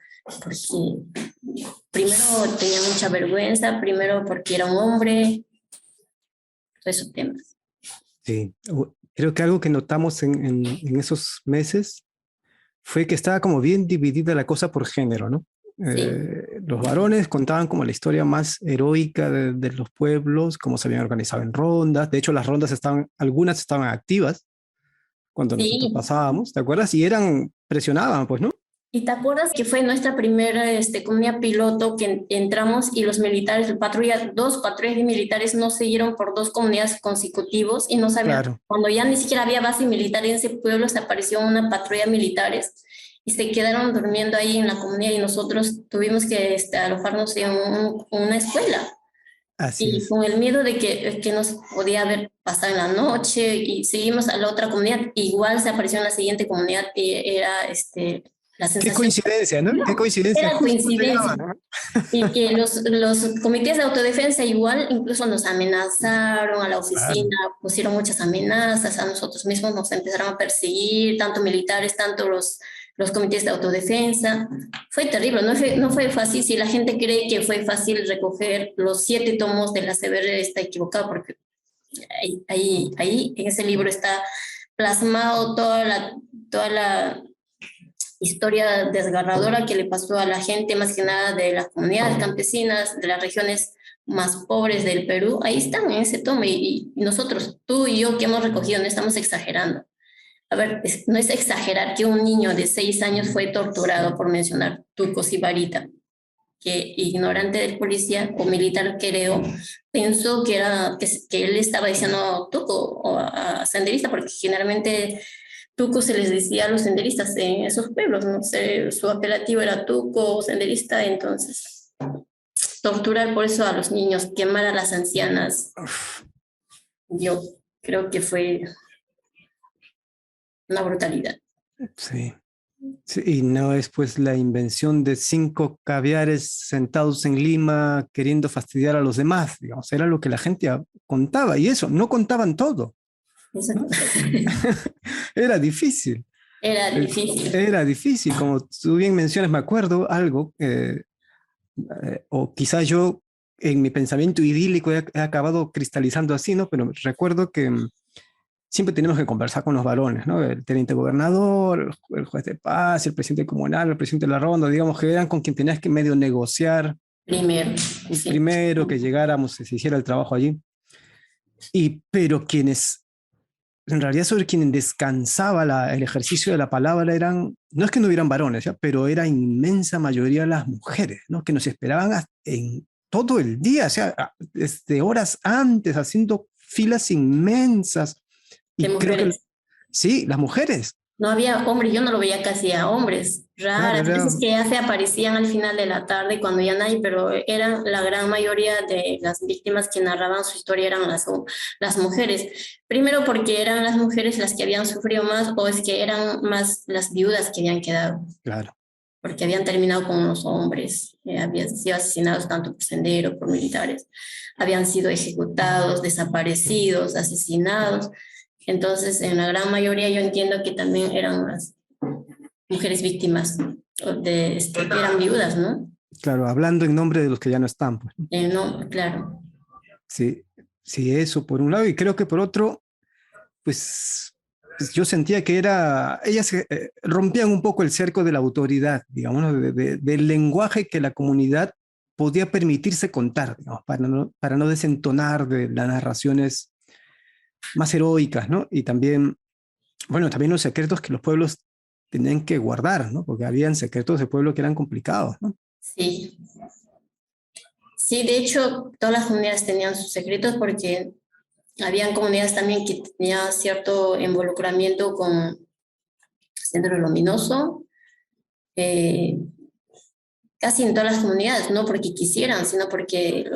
porque primero tenía mucha vergüenza, primero porque era un hombre, todos esos temas. sí. Creo que algo que notamos en esos meses fue que estaba como bien dividida la cosa por género, ¿no? Sí, Los varones contaban como la historia más heroica de los pueblos, cómo se habían organizado en rondas. De hecho, las rondas estaban, algunas estaban activas cuando nosotros sí. pasábamos, ¿te acuerdas? Y eran, presionaban, pues, ¿no? ¿Y te acuerdas que fue nuestra primera comunidad piloto que entramos y los militares, dos patrullas militares no siguieron por dos comunidades consecutivos y no sabían, Claro, cuando ya ni siquiera había base militar en ese pueblo, se apareció una patrulla militares y se quedaron durmiendo ahí en la comunidad y nosotros tuvimos que alojarnos en una escuela. así Y es. con el miedo de que nos podía haber pasado en la noche y seguimos a la otra comunidad, igual se apareció en la siguiente comunidad y era la Qué sensación, coincidencia, ¿no? Qué no, coincidencia, era justo se coincidencia. daban, ¿no? Y que los comités de autodefensa igual incluso nos amenazaron a la Claro. oficina, pusieron muchas amenazas, a nosotros mismos nos empezaron a perseguir, tanto militares, tanto los comités de autodefensa. Fue terrible, no fue fácil. Si la gente cree que fue fácil recoger los 7 tomos de la CBR, está equivocado, porque ahí en ese libro está plasmado toda la historia desgarradora que le pasó a la gente, más que nada de las comunidades campesinas, de las regiones más pobres del Perú. Ahí están en ese tomo y nosotros, tú y yo que hemos recogido, no estamos exagerando. A ver, no es exagerar que un niño de 6 años fue torturado por mencionar Tucos y Varita, que ignorante del policía o militar, creo, pensó que él estaba diciendo Tuco o a senderista, porque generalmente Tuco se les decía a los senderistas en esos pueblos, no sé, su apelativo era Tuco o senderista, entonces torturar por eso a los niños, quemar a las ancianas. Yo creo que fue una brutalidad. Sí. Sí, y no es pues la invención de 5 caviares sentados en Lima queriendo fastidiar a los demás, digamos, era lo que la gente contaba y eso, no contaban todo, Eso ¿no? Era difícil, era difícil. era difícil, como tú bien mencionas, me acuerdo algo, o quizás yo en mi pensamiento idílico he acabado cristalizando así, ¿no? Pero recuerdo que siempre tenemos que conversar con los varones, ¿no? El teniente gobernador, el juez de paz, el presidente comunal, el presidente de la ronda, digamos que eran con quien tenías que medio negociar Primero, sí. primero que llegáramos, que se hiciera el trabajo allí. Pero quienes, en realidad sobre quienes descansaba el ejercicio de la palabra eran, no es que no hubieran varones, ¿ya? Pero era inmensa mayoría las mujeres, ¿no? Que nos esperaban en todo el día, o sea, desde horas antes, haciendo filas inmensas. De Y creo que mujeres. sí, las mujeres. No había hombres, yo no lo veía casi a hombres, Claro, raras, era, veces que ya se aparecían al final de la tarde cuando ya nadie, pero eran la gran mayoría de las víctimas que narraban su historia eran las mujeres. Primero porque eran las mujeres las que habían sufrido más o es que eran más las viudas que habían quedado, claro, porque habían terminado con los hombres, habían sido asesinados tanto por Sendero, por militares, habían sido ejecutados, desaparecidos, asesinados. Entonces, en la gran mayoría yo entiendo que también eran las mujeres víctimas que eran viudas, ¿no? claro, hablando en nombre de los que ya no están, pues. No, claro. Sí, sí, eso por un lado, y creo que por otro, pues yo sentía que ellas rompían un poco el cerco de la autoridad, digamos, ¿no? Del lenguaje que la comunidad podía permitirse contar, digamos, para no desentonar de las narraciones más heroicas, ¿no? Y también, bueno, también los secretos que los pueblos tenían que guardar, ¿no? Porque habían secretos de pueblo que eran complicados, ¿no? Sí. Sí, de hecho, todas las comunidades tenían sus secretos porque habían comunidades también que tenían cierto involucramiento con Centro Luminoso, eh, casi en todas las comunidades, no porque quisieran, sino porque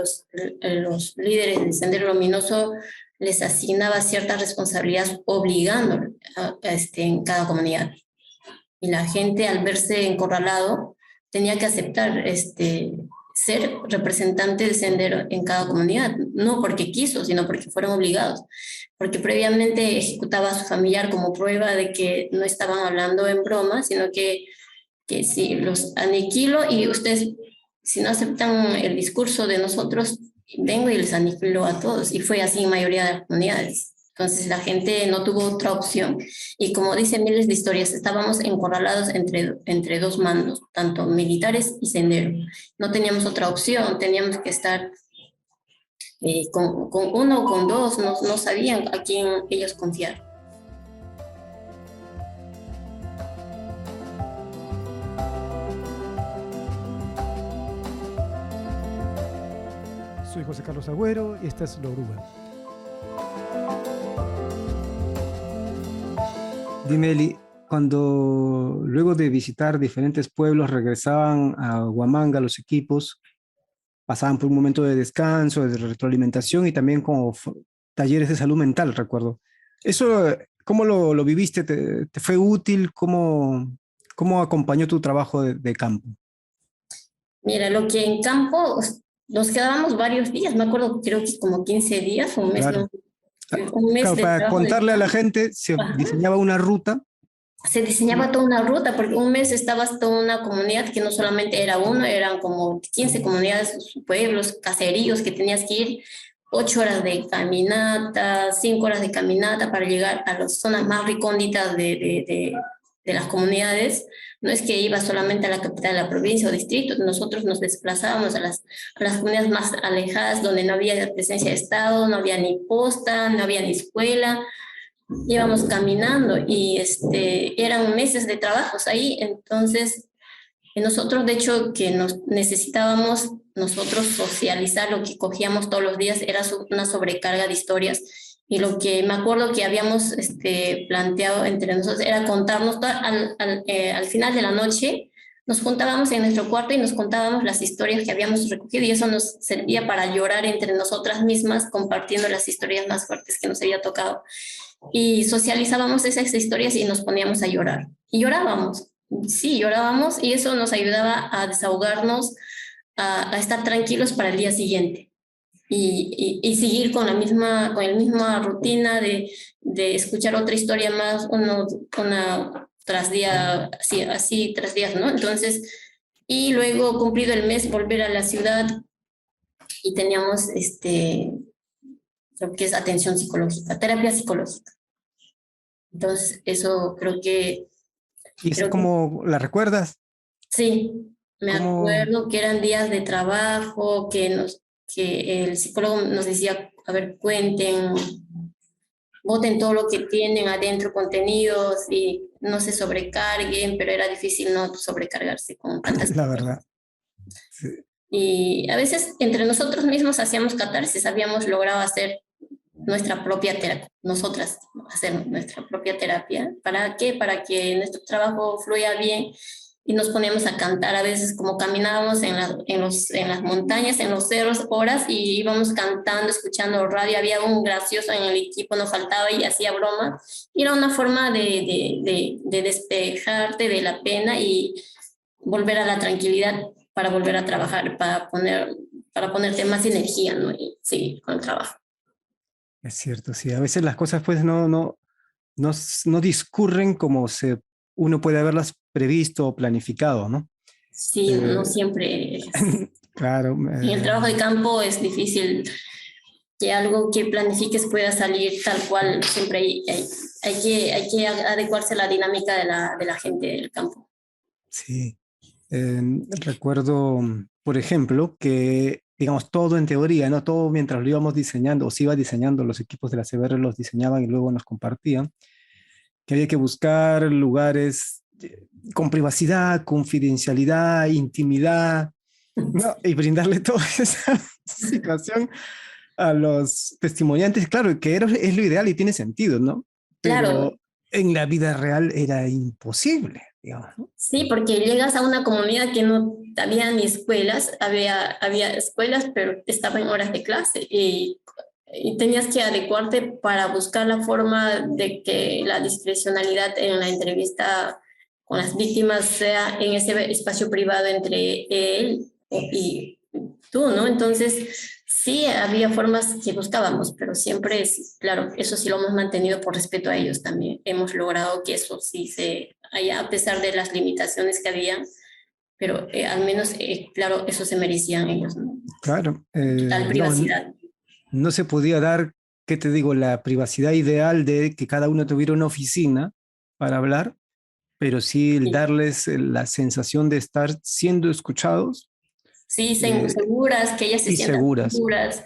los líderes del Sendero Luminoso les asignaba ciertas responsabilidades obligando en cada comunidad. Y la gente al verse encorralado tenía que aceptar ser representante del Sendero en cada comunidad, no porque quiso, sino porque fueron obligados, porque previamente ejecutaba a su familiar como prueba de que no estaban hablando en broma, sino que si los aniquilo y ustedes, si no aceptan el discurso de nosotros, vengo y les aniquilo a todos. Y fue así en mayoría de las comunidades. Entonces la gente no tuvo otra opción. Y como dicen miles de historias, estábamos encorralados entre dos mandos, tanto militares y sendero. No teníamos otra opción, teníamos que estar con uno o con dos, no sabían a quién ellos confiar. Soy José Carlos Agüero y esta es La Oruga. Dime, Eli, cuando luego de visitar diferentes pueblos regresaban a Huamanga los equipos, pasaban por un momento de descanso, de retroalimentación y también como talleres de salud mental, recuerdo. ¿Eso cómo lo viviste? ¿Te fue útil? ¿Cómo acompañó tu trabajo de campo? Mira, lo que en campo nos quedábamos varios días, me acuerdo, creo que como 15 días, un mes, Claro. no, un mes Claro, de para trabajo de contarle a la campo. gente, se Ajá. diseñaba una ruta. Se diseñaba toda una ruta, porque un mes estabas toda una comunidad que no solamente era uno, eran como 15 comunidades, pueblos, caseríos que tenías que ir 8 horas de caminata, 5 horas de caminata para llegar a las zonas más recónditas de las comunidades. No es que iba solamente a la capital de la provincia o distrito, nosotros nos desplazábamos a las comunidades más alejadas donde no había presencia de Estado, no había ni posta, no había ni escuela, íbamos caminando y eran meses de trabajos ahí, entonces nosotros de hecho que nos necesitábamos nosotros socializar, lo que cogíamos todos los días era una sobrecarga de historias y lo que me acuerdo que habíamos planteado entre nosotros era contarnos al final de la noche nos juntábamos en nuestro cuarto y nos contábamos las historias que habíamos recogido y eso nos servía para llorar entre nosotras mismas, compartiendo las historias más fuertes que nos había tocado. Y socializábamos esas historias y nos poníamos a llorar. Y llorábamos, sí, llorábamos y eso nos ayudaba a desahogarnos, a estar tranquilos para el día siguiente. Y seguir con con la misma rutina de escuchar otra historia más, una tras día, así tras días, ¿no? Entonces, y luego cumplido el mes, volver a la ciudad y teníamos lo que es atención psicológica, terapia psicológica. Entonces, eso ¿Y eso creo que cómo la recuerdas? sí, me ¿Cómo? acuerdo que eran días de trabajo, que el psicólogo nos decía, a ver, cuenten, boten todo lo que tienen adentro, contenidos, y no se sobrecarguen, pero era difícil no sobrecargarse con tantas La cosas. verdad. Sí. Y a veces entre nosotros mismos hacíamos catarsis, habíamos logrado hacer nuestra propia terapia, nosotras hacer nuestra propia terapia. ¿Para qué? Para que nuestro trabajo fluya bien y nos poníamos a cantar a veces como caminábamos en las montañas, en los cerros, horas y íbamos cantando, escuchando radio. Había un gracioso en el equipo, nos faltaba y hacía broma. Y era una forma de despejarte de la pena y volver a la tranquilidad para volver a trabajar, para ponerte más energía, ¿no? Y seguir con el trabajo. Es cierto, sí. A veces las cosas pues no discurren como uno puede haberlas previsto o planificado, ¿no? Sí, no Eh, siempre es. claro, En el trabajo de campo es difícil que algo que planifiques pueda salir tal cual. Siempre hay que adecuarse a la dinámica de la gente del campo. sí. Recuerdo, por ejemplo, que, digamos, todo en teoría, ¿no? Todo mientras lo íbamos diseñando, o se iba diseñando, los equipos de la CBR los diseñaban y luego nos compartían, que había que buscar lugares con privacidad, confidencialidad, intimidad, ¿no? Y brindarle toda esa situación a los testimoniantes. Claro, que es lo ideal y tiene sentido, ¿no? Claro, Pero en la vida real era imposible, digamos, ¿no? sí, porque llegas a una comunidad que no había ni escuelas, había escuelas, pero estaba en horas de clase y tenías que adecuarte para buscar la forma de que la discrecionalidad en la entrevista con las víctimas sea en ese espacio privado entre él y tú, ¿no? Entonces, sí, había formas que buscábamos, pero siempre es, claro, eso sí lo hemos mantenido por respeto a ellos también. Hemos logrado que eso sí se haya, a pesar de las limitaciones que había, pero al menos, claro, eso se merecían ellos, ¿no? Claro, Total no, privacidad. no se podía dar, ¿qué te digo?, la privacidad ideal de que cada uno tuviera una oficina para hablar, pero sí el Sí, darles la sensación de estar siendo escuchados sí, eh, seguras, que ellas se y sientan seguras. seguras,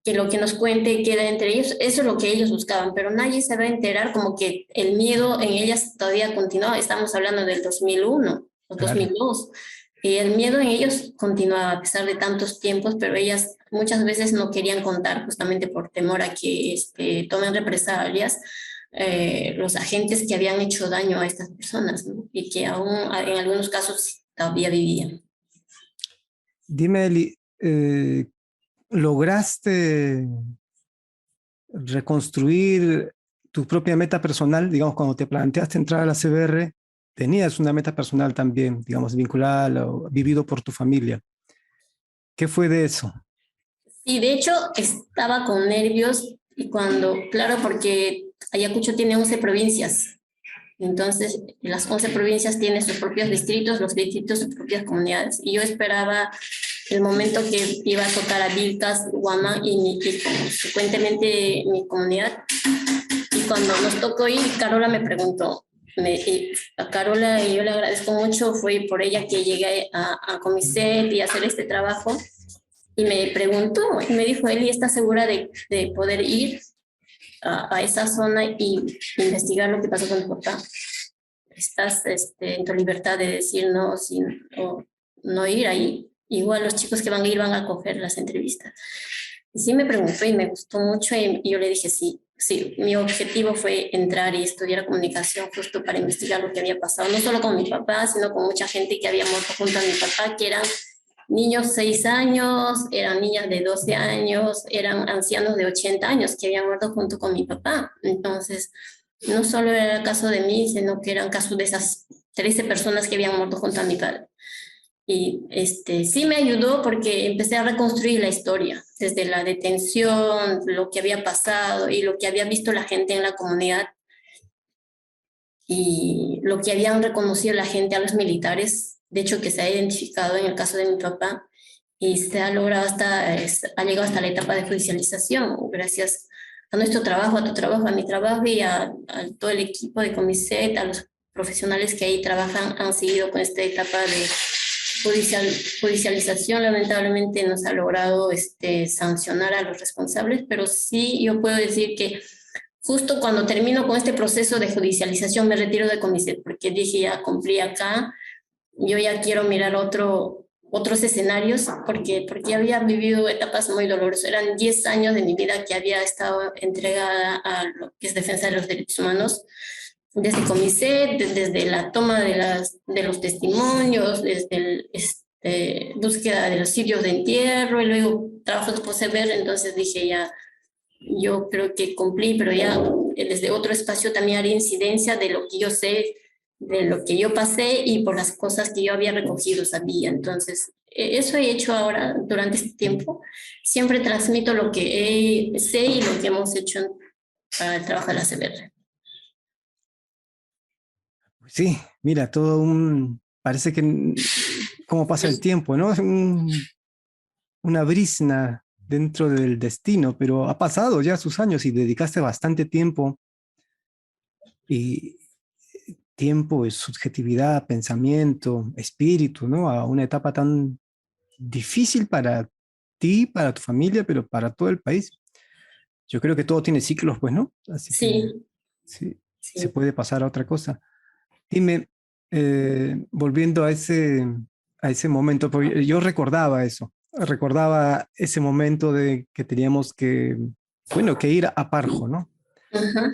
que lo que nos cuente queda entre ellos, eso es lo que ellos buscaban, pero nadie se va a enterar como que el miedo en ellas todavía continuaba, estamos hablando del 2001 o Claro, 2002, y el miedo en ellos continuaba a pesar de tantos tiempos, pero ellas muchas veces no querían contar justamente por temor a que tomen represalias los agentes que habían hecho daño a estas personas, ¿no? Y que aún en algunos casos todavía vivían. dime, Eli, ¿lograste reconstruir tu propia meta personal? Digamos, cuando te planteaste entrar a la CBR, tenías una meta personal también, digamos, vinculada a lo vivido por tu familia. ¿Qué fue de eso? Sí, de hecho estaba con nervios y cuando, claro, porque Ayacucho tiene 11 provincias, entonces las 11 provincias tienen sus propios distritos, los distritos sus propias comunidades. Y yo esperaba el momento que iba a tocar a Vilcas, Guamán y consecuentemente mi comunidad. Y cuando nos tocó ir, Carola me preguntó, a Carola, y yo le agradezco mucho, fue por ella que llegué a Comiset y a hacer este trabajo. Y me preguntó, y me dijo, Eli, ¿estás segura de poder ir a esa zona y investigar lo que pasó con tu papá? ¿Estás en tu libertad de decir no, sin, o no ir ahí? Igual los chicos que van a ir van a coger las entrevistas. Y sí me preguntó y me gustó mucho y yo le dije sí. sí, mi objetivo fue entrar y estudiar comunicación justo para investigar lo que había pasado, no solo con mi papá, sino con mucha gente que había muerto junto a mi papá, que eran niños 6 años, eran niñas de 12 años, eran ancianos de 80 años que habían muerto junto con mi papá. Entonces, no solo era el caso de mí, sino que eran casos de esas 13 personas que habían muerto junto a mi padre. Y sí me ayudó porque empecé a reconstruir la historia, desde la detención, lo que había pasado y lo que había visto la gente en la comunidad y lo que habían reconocido la gente a los militares, de hecho que se ha identificado en el caso de mi papá y se ha logrado ha llegado hasta la etapa de judicialización, gracias a nuestro trabajo, a tu trabajo, a mi trabajo y a todo el equipo de Comiset, a los profesionales que ahí trabajan, han seguido con esta etapa de judicialización. Lamentablemente no se ha logrado sancionar a los responsables, pero sí yo puedo decir que justo cuando termino con este proceso de judicialización me retiro de Comiset porque dije ya cumplí acá, yo ya quiero mirar otros escenarios porque había vivido etapas muy dolorosas. Eran 10 años de mi vida que había estado entregada a lo que es defensa de los derechos humanos, desde Comiset, desde la toma de los testimonios, desde el, búsqueda de los sitios de entierro y luego trabajos post-ver. Entonces dije ya, yo creo que cumplí, pero ya desde otro espacio también haré incidencia de lo que yo sé, de lo que yo pasé y por las cosas que yo había recogido, sabía. Entonces, eso he hecho ahora durante este tiempo. Siempre transmito lo que sé y lo que hemos hecho para el trabajo de la CBR. Sí, mira, parece que cómo pasa el tiempo, ¿no? Es una brisna dentro del destino, pero ha pasado ya sus años y dedicaste bastante tiempo y tiempo, subjetividad, pensamiento, espíritu, ¿no? A una etapa tan difícil para ti, para tu familia, pero para todo el país. Yo creo que todo tiene ciclos, pues, ¿no? Así que Sí, sí, se sí. puede pasar a otra cosa. Dime, volviendo a ese momento, porque yo recordaba ese momento de que teníamos que, bueno, que ir a Parjo, ¿no? Ajá,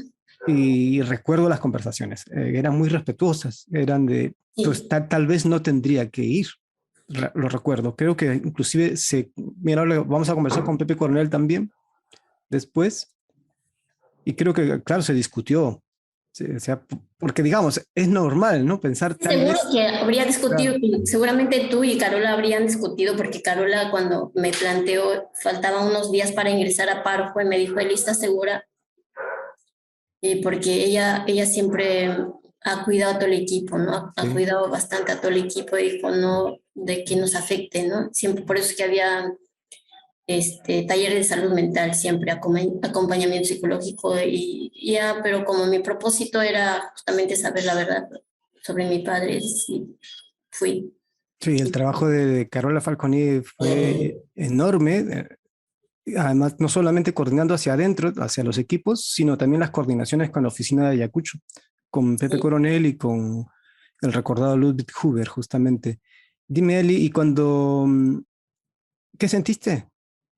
Y recuerdo las conversaciones, eran muy respetuosas, eran de, pues sí. tal vez no tendría que ir, lo recuerdo. Creo que inclusive mira, ahora vamos a conversar con Pepe Coronel también después, y creo que, claro, se discutió, sí, o sea, porque digamos, es normal, ¿no? Pensar tal Seguro vez, que habría discutido, claro, seguramente tú y Carola habrían discutido, porque Carola cuando me planteó, faltaban unos días para ingresar a paro, me dijo, Eli, ¿estás segura? Porque ella siempre ha cuidado a todo el equipo, ¿no? Ha sí, cuidado bastante a todo el equipo y dijo, no, de que nos afecte, ¿no? Siempre, por eso es que había talleres de salud mental, siempre acompañamiento psicológico y ya, pero como mi propósito era justamente saber la verdad sobre mi padre, sí, fui. sí, el trabajo de Carola Falconi fue enorme, además no solamente coordinando hacia adentro, hacia los equipos, sino también las coordinaciones con la oficina de Ayacucho, con Pepe Sí. Coronel y con el recordado Ludwig Huber, justamente. Dime, Eli, ¿y qué sentiste?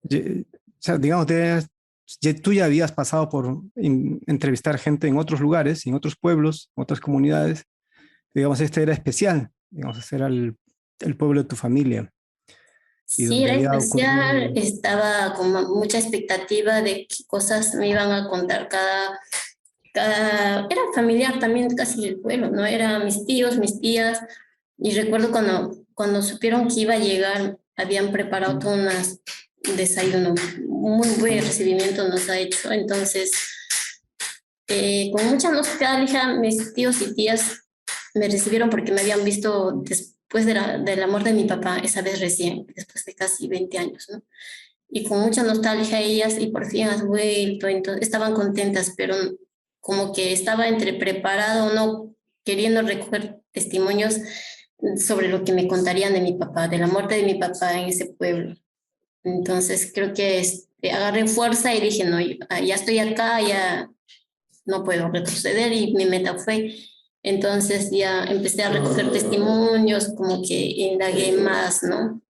O sea, digamos, tú ya habías pasado por entrevistar gente en otros lugares, en otros pueblos, en otras comunidades. Digamos, este era especial, digamos, este era el pueblo de tu familia y Sí, donde era había especial, ocurrido. estaba con mucha expectativa de qué cosas me iban a contar era familiar también casi el pueblo, ¿no? Eran mis tíos, mis tías, y recuerdo cuando supieron que iba a llegar, habían preparado todo un desayuno, muy buen recibimiento nos ha hecho, entonces, con mucha nostalgia, mis tíos y tías me recibieron porque me habían visto después de la muerte de mi papá, esa vez recién, después de casi 20 años, ¿no? Y con mucha nostalgia ellas, y por fin has vuelto, entonces estaban contentas, pero como que estaba entre preparado o no, queriendo recoger testimonios sobre lo que me contarían de mi papá, de la muerte de mi papá en ese pueblo. Entonces creo que agarré fuerza y dije, no, ya estoy acá, ya no puedo retroceder y mi meta fue. Entonces ya empecé a recoger testimonios, como que indagué más, ¿no?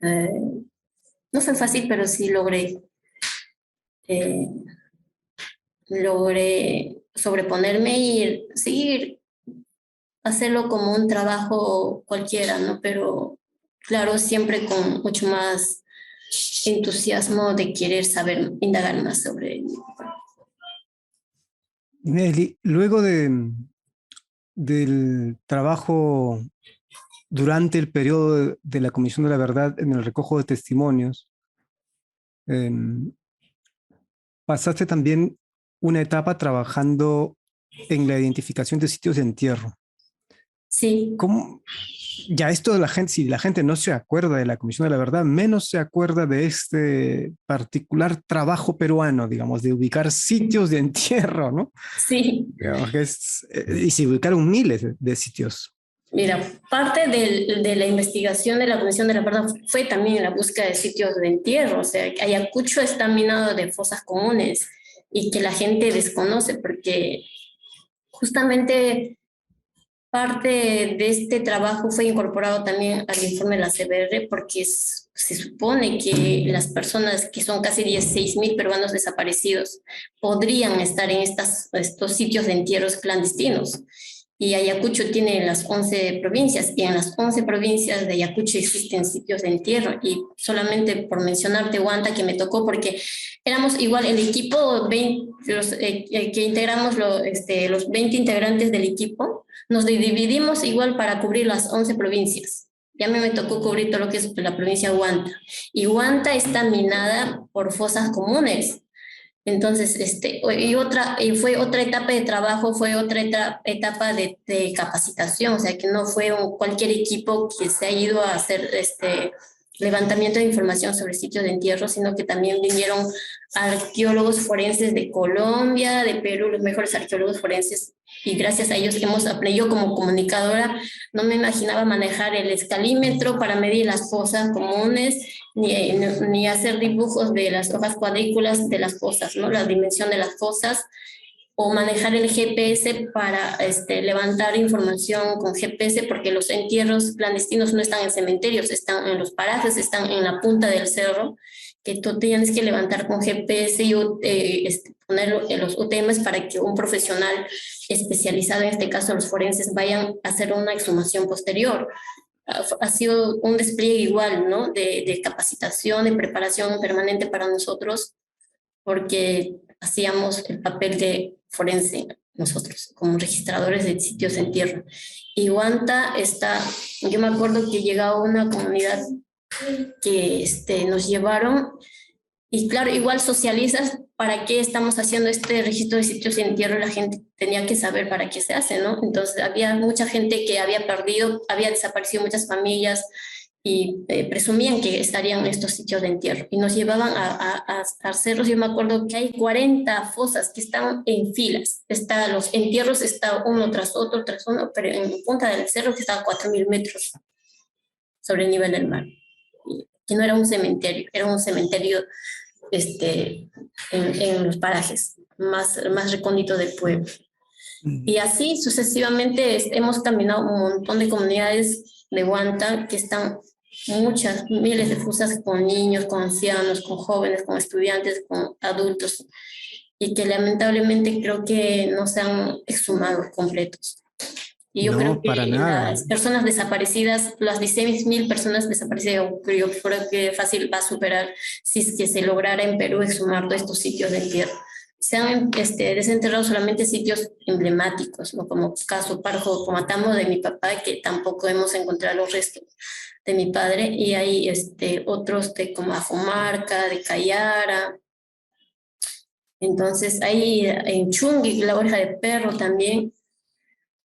Eh, no fue fácil, pero sí logré. eh, logré sobreponerme y seguir, hacerlo como un trabajo cualquiera, ¿no? Pero claro, siempre con mucho más entusiasmo de querer saber, indagar más sobre él. Nelly, luego del trabajo durante el periodo de la Comisión de la Verdad en el recojo de testimonios, eh, pasaste también una etapa trabajando en la identificación de sitios de entierro. Sí. ¿Cómo? Ya esto de la gente, si la gente no se acuerda de la Comisión de la Verdad, menos se acuerda de este particular trabajo peruano, digamos, de ubicar sitios de entierro, ¿no? Sí. Digamos que y se ubicaron miles de sitios. Mira, parte de la investigación de la Comisión de la Verdad fue también la búsqueda de sitios de entierro. O sea, Ayacucho está minado de fosas comunes y que la gente desconoce porque justamente parte de este trabajo fue incorporado también al informe de la CBR porque se supone que las personas, que son casi 16.000 peruanos desaparecidos, podrían estar en estos sitios de entierros clandestinos. Y Ayacucho tiene las 11 provincias, y en las 11 provincias de Ayacucho existen sitios de entierro. Y solamente por mencionarte Huanta, que me tocó, porque éramos igual el equipo, 20, que integramos los 20 integrantes del equipo, nos dividimos igual para cubrir las 11 provincias. Ya me tocó cubrir todo lo que es la provincia de Huanta. Y Huanta está minada por fosas comunes. Entonces, y fue otra etapa de trabajo, fue otra etapa de capacitación, o sea, que no fue cualquier equipo que se ha ido a hacer levantamiento de información sobre sitios de entierro, sino que también vinieron arqueólogos forenses de Colombia, de Perú, los mejores arqueólogos forenses, y gracias a ellos hemos aprendido. Yo como comunicadora no me imaginaba manejar el escalímetro para medir las fosas comunes, ni hacer dibujos de las hojas cuadrículas de las fosas, ¿no? La dimensión de las fosas, o manejar el GPS para levantar información con GPS, porque los entierros clandestinos no están en cementerios, están en los parajes, están en la punta del cerro, que tú tienes que levantar con GPS y poner en los UTMs para que un profesional especializado, en este caso los forenses, vayan a hacer una exhumación posterior. Ha sido un despliegue igual, ¿no? De capacitación, de preparación permanente para nosotros, porque hacíamos el papel de forense nosotros, como registradores de sitios de entierro. Y Huanta yo me acuerdo que llegaba una comunidad que nos llevaron, y claro, igual socializas para qué estamos haciendo este registro de sitios de entierro, la gente tenía que saber para qué se hace, ¿no? Entonces había mucha gente que había desaparecido muchas familias, y presumían que estarían en estos sitios de entierro y nos llevaban a cerros. Yo me acuerdo que hay 40 fosas que están en filas. Los entierros están uno tras uno, pero en punta del cerro que está a 4.000 metros sobre el nivel del mar. Y que no era un cementerio, era un cementerio en los parajes más recónditos del pueblo. Y así sucesivamente hemos caminado un montón de comunidades de Huanta que están muchas, miles de fosas con niños, con ancianos, con jóvenes, con estudiantes, con adultos, y que lamentablemente creo que no se han exhumado completos. Y yo creo que para nada. Las personas desaparecidas, las 16.000 personas desaparecidas, yo creo que fácil va a superar si es que se lograra en Perú exhumar todos estos sitios de entierro. Se han desenterrado solamente sitios emblemáticos, ¿no? Como caso Parjo Comatamo de mi papá, que tampoco hemos encontrado los restos de mi padre, y hay otros como Ajomarca, de Cayara. Entonces hay en Chungui, la Oreja de Perro también.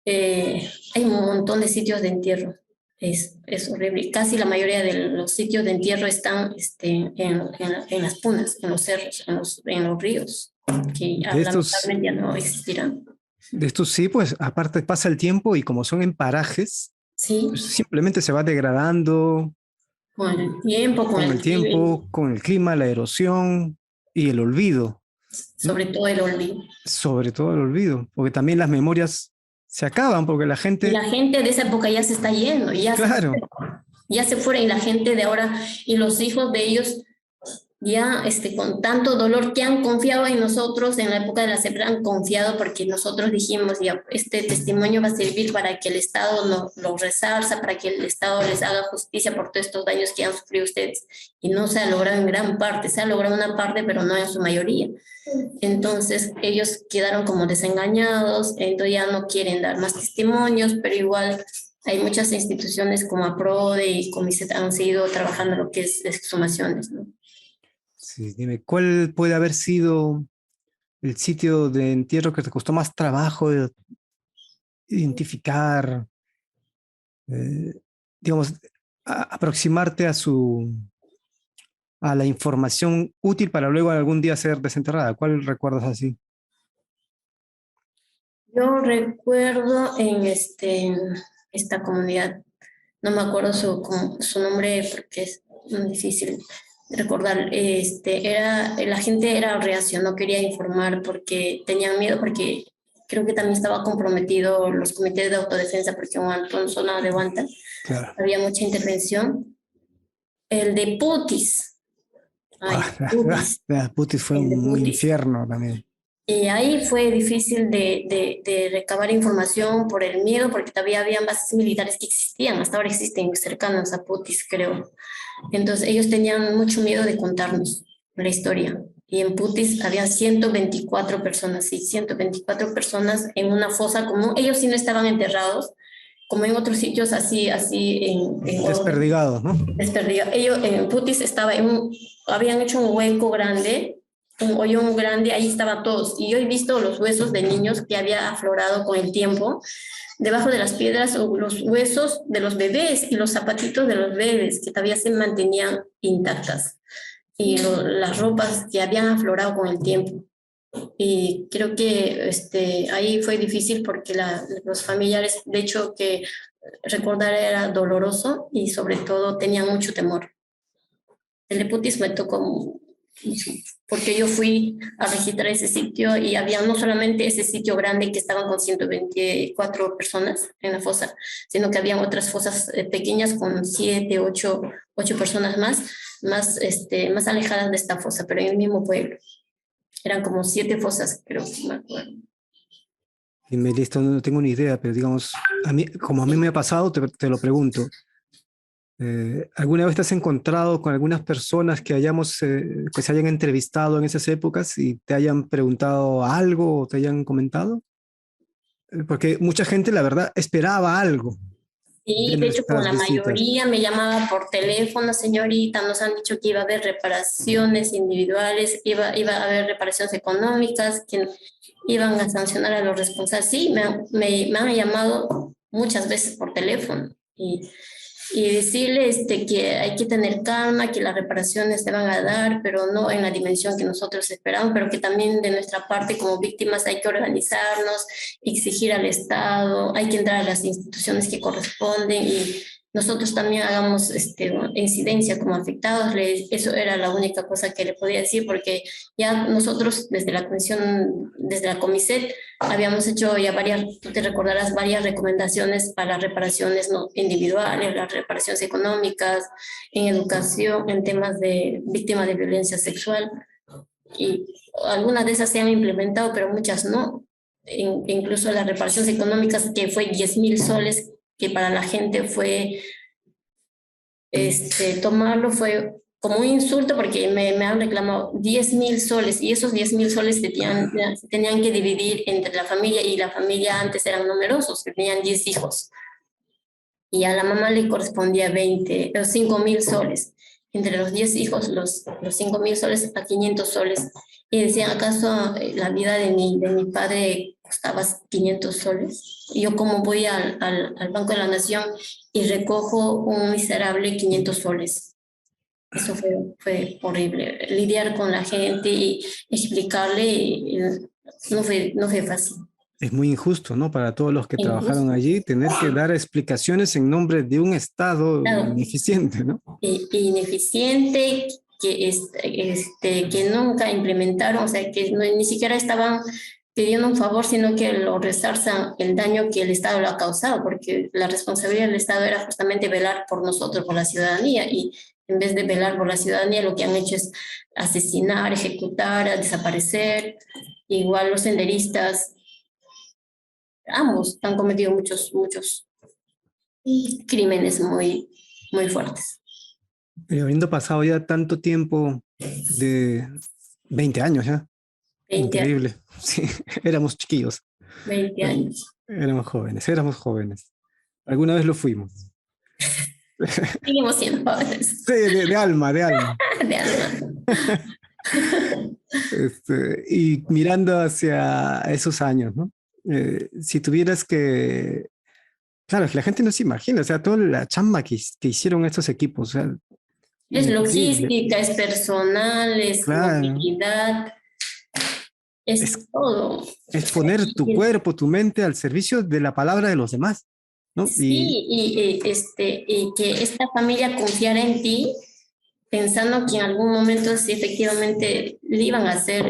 Hay un montón de sitios de entierro. Es horrible. Casi la mayoría de los sitios de entierro están en las punas, en los cerros, en los ríos, que lamentablemente ya no existirán. De estos sí, pues aparte pasa el tiempo y como son en parajes, sí, pues, simplemente se va degradando con el tiempo, con el clima, la erosión y el olvido. Sobre todo el olvido. Sobre todo el olvido, porque también las memorias se acaban, porque la gente... Y la gente de esa época ya se está yendo, claro. ya se fueron, y la gente de ahora, y los hijos de ellos ya con tanto dolor que han confiado en nosotros en la época de la CEPRE, han confiado porque nosotros dijimos, ya, este testimonio va a servir para que el Estado lo resarza, para que el Estado les haga justicia por todos estos daños que han sufrido ustedes. Y no se ha logrado en gran parte, se ha logrado una parte, pero no en su mayoría. Entonces ellos quedaron como desengañados, entonces ya no quieren dar más testimonios, pero igual hay muchas instituciones como APRODE y COMISET han seguido trabajando lo que es exhumaciones, ¿no? Sí, dime, ¿cuál puede haber sido el sitio de entierro que te costó más trabajo de identificar, eh, digamos, aproximarte a la información útil para luego algún día ser desenterrada? ¿Cuál recuerdas así? Yo recuerdo en esta comunidad, no me acuerdo su nombre porque es muy difícil recordar, la gente era reacia, no quería informar porque tenían miedo, porque creo que también estaba comprometido los comités de autodefensa, porque en zona de Huanta Claro. había mucha intervención. El de Putis, ay, Putis, La Putis fue el de un Putis. infierno también. Y ahí fue difícil de recabar información por el miedo, porque todavía habían bases militares que existían, hasta ahora existen cercanas a Putis, creo. Entonces ellos tenían mucho miedo de contarnos la historia. Y en Putis había 124 personas, sí, 124 personas en una fosa común. Ellos sí no estaban enterrados, como en otros sitios así en Desperdigados, ¿no? desperdigados. Ellos en Putis habían hecho un hueco grande, un hoyón grande, ahí estaban todos. Y yo he visto los huesos de niños que había aflorado con el tiempo debajo de las piedras, o los huesos de los bebés y los zapatitos de los bebés que todavía se mantenían intactas, y las ropas que habían aflorado con el tiempo. Y creo que ahí fue difícil porque los familiares, de hecho, que recordar era doloroso y sobre todo tenían mucho temor. El de Putis me tocó porque yo fui a registrar ese sitio y había no solamente ese sitio grande que estaban con 124 personas en la fosa, sino que había otras fosas pequeñas con 7, 8 personas más alejadas de esta fosa, pero en el mismo pueblo. Eran como 7 fosas, creo que me acuerdo. Y me listo, no tengo ni idea, pero digamos, como a mí me ha pasado, te lo pregunto. ¿Alguna vez te has encontrado con algunas personas que se hayan entrevistado en esas épocas y te hayan preguntado algo o te hayan comentado? Porque mucha gente, la verdad, esperaba algo de Sí, de hecho, con nuestras la visitas. mayoría me llamaba por teléfono, señorita, nos han dicho que iba a haber reparaciones individuales, iba a haber reparaciones económicas, que iban a sancionar a los responsables. Sí, me han llamado muchas veces por teléfono y decirle que hay que tener calma, que las reparaciones se van a dar, pero no en la dimensión que nosotros esperamos, pero que también de nuestra parte como víctimas hay que organizarnos, exigir al Estado, hay que entrar a las instituciones que corresponden y nosotros también hagamos incidencia como afectados. Eso era la única cosa que le podía decir, porque ya nosotros desde la comisión, desde la Comiset, habíamos hecho ya tú te recordarás, varias recomendaciones para las reparaciones no individuales, las reparaciones económicas, en educación, en temas de víctimas de violencia sexual. Y algunas de esas se han implementado, pero muchas no. Incluso las reparaciones económicas, que fue 10.000 soles, que para la gente fue, tomarlo fue como un insulto, porque me han reclamado 10.000 soles, y esos 10.000 soles se tenían que dividir entre la familia, y la familia antes eran numerosos, que tenían 10 hijos, y a la mamá le correspondía 5.000 soles. Entre los 10 hijos, los 5.000 soles a 500 soles. Y decían, ¿acaso la vida de mi padre costaba 500 soles? Y yo, ¿cómo voy al Banco de la Nación y recojo un miserable 500 soles? Eso fue horrible. Lidiar con la gente y explicarle, no fue fácil. Es muy injusto, ¿no? Para todos los que trabajaron Injusto. allí, tener que dar explicaciones en nombre de un Estado Claro, ineficiente, ¿no? ineficiente, que nunca implementaron, o sea, que ni siquiera estaban pidiendo un favor, sino que lo resarzan el daño que el Estado lo ha causado, porque la responsabilidad del Estado era justamente velar por nosotros, por la ciudadanía, y En vez de velar por la ciudadanía, lo que han hecho es asesinar, ejecutar, desaparecer. Igual los senderistas, ambos han cometido muchos crímenes muy fuertes. Pero habiendo pasado ya tanto tiempo, de 20 años ya, 20 años, increíble. Sí, éramos chiquillos, 20 años. éramos jóvenes. Alguna vez lo fuimos. Seguimos siendo jóvenes. Sí, de alma, de alma. De alma. Y mirando hacia esos años, ¿no? Si tuvieras que... Claro, es que la gente no se imagina, o sea, toda la chamba que hicieron estos equipos, o sea, Es increíble. logística, es personal, es Claro, movilidad, es es, todo. es poner tu cuerpo, tu mente al servicio de la palabra de los demás, ¿no? Sí, y que esta familia confiara en ti, pensando que en algún momento sí efectivamente le iban a ser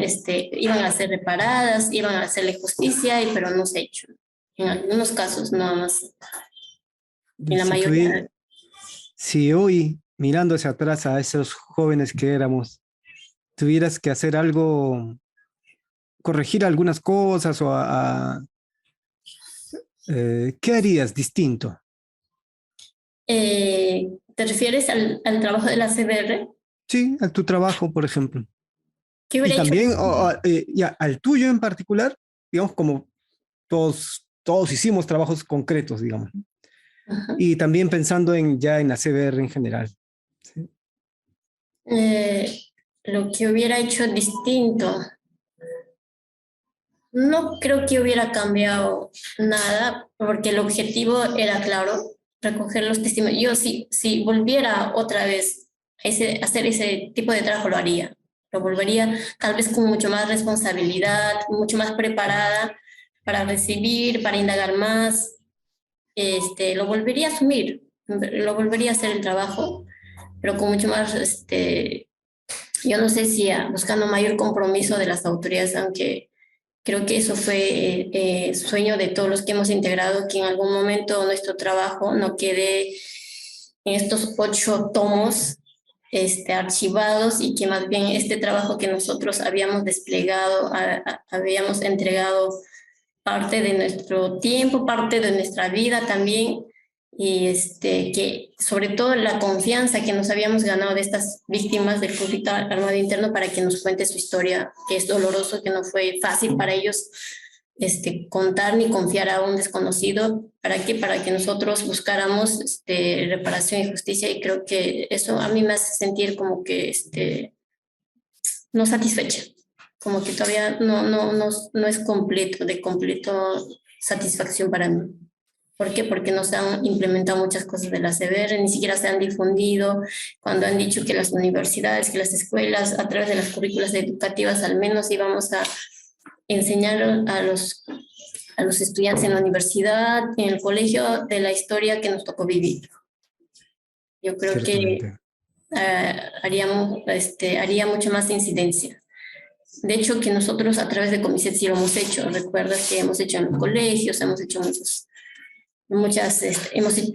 reparadas, iban a hacerle justicia, pero no se ha hecho. En algunos casos nada más, en la Si, mayoría. si hoy, mirando hacia atrás a esos jóvenes que éramos, tuvieras que hacer algo, corregir algunas cosas ¿qué harías distinto? ¿Te refieres al trabajo de la CBR? Sí, a tu trabajo, por ejemplo. ¿Qué Y hubiera hecho? también ya, al tuyo en particular, digamos, como todos hicimos trabajos concretos, digamos. Ajá. Y también pensando ya en la CBR en general. ¿Sí? Eh, lo que hubiera hecho distinto. No creo que hubiera cambiado nada, porque el objetivo era claro, recoger los testimonios. Yo si volviera otra vez a hacer ese tipo de trabajo, lo haría. Lo volvería tal vez con mucho más responsabilidad, mucho más preparada para recibir, para indagar más. Lo volvería a asumir, lo volvería a hacer el trabajo, pero con mucho más, yo no sé si buscando mayor compromiso de las autoridades, aunque creo que eso fue sueño de todos los que hemos integrado, que en algún momento nuestro trabajo no quede en estos 8 tomos archivados, y que más bien este trabajo que nosotros habíamos desplegado, habíamos entregado parte de nuestro tiempo, parte de nuestra vida también, y que sobre todo la confianza que nos habíamos ganado de estas víctimas del conflicto armado interno, para que nos cuente su historia, que es doloroso, que no fue fácil para ellos contar ni confiar a un desconocido. ¿Para qué? Para que nosotros buscáramos reparación y justicia, y creo que eso a mí me hace sentir como que no satisfecha, como que todavía no es completo satisfacción para mí. ¿Por qué? Porque no se han implementado muchas cosas de la CBR, ni siquiera se han difundido, cuando han dicho que las universidades, que las escuelas, a través de las currículas educativas, al menos íbamos a enseñar a los estudiantes en la universidad, en el colegio, de la historia que nos tocó vivir. Yo creo que Ciertamente. haría mucho más incidencia. De hecho, que nosotros a través de Comiset sí lo hemos hecho. Recuerdas que hemos hecho en los colegios, hemos hecho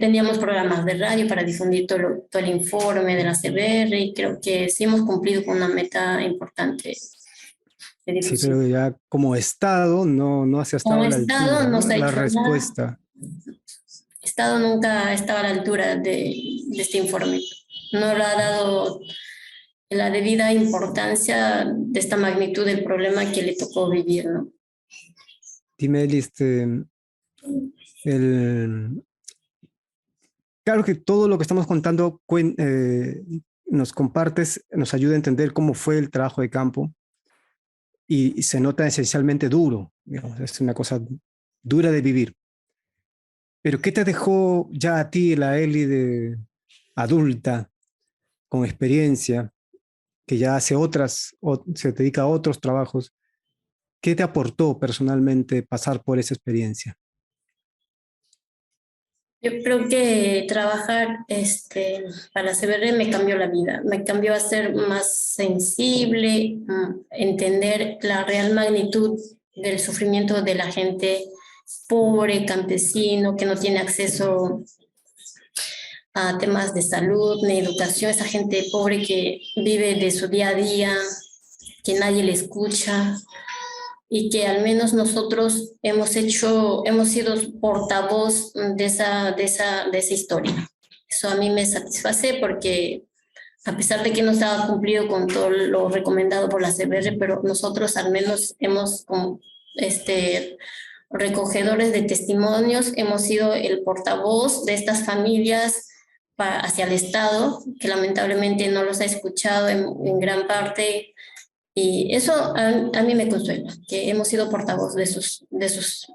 teníamos programas de radio para difundir todo el informe de la CBR, y creo que sí hemos cumplido con una meta importante de Sí, difusión. pero ya como Estado no se ha estado Como a la Estado altura, no ¿no? se ha La hecho nada. respuesta. Estado nunca ha estado a la altura de este informe. No le ha dado la debida importancia de esta magnitud del problema que le tocó vivir, ¿no? Dime, Eli, el, claro que todo lo que estamos contando nos compartes, nos ayuda a entender cómo fue el trabajo de campo, y se nota esencialmente duro, digamos, es una cosa dura de vivir. Pero ¿qué te dejó ya a ti, la Eli de adulta, con experiencia, que ya hace se dedica a otros trabajos? ¿Qué te aportó personalmente pasar por esa experiencia? Yo creo que trabajar para CBR me cambió la vida, me cambió a ser más sensible, entender la real magnitud del sufrimiento de la gente pobre, campesino, que no tiene acceso a temas de salud, de educación, esa gente pobre que vive de su día a día, que nadie le escucha y que al menos nosotros hemos sido portavoz de esa historia. Eso a mí me satisface porque a pesar de que no se ha cumplido con todo lo recomendado por la CBR, pero nosotros al menos hemos, como, recogedores de testimonios, hemos sido el portavoz de estas familias hacia el Estado, que lamentablemente no los ha escuchado en gran parte. Y eso a mí me consuela, que hemos sido portavoz de sus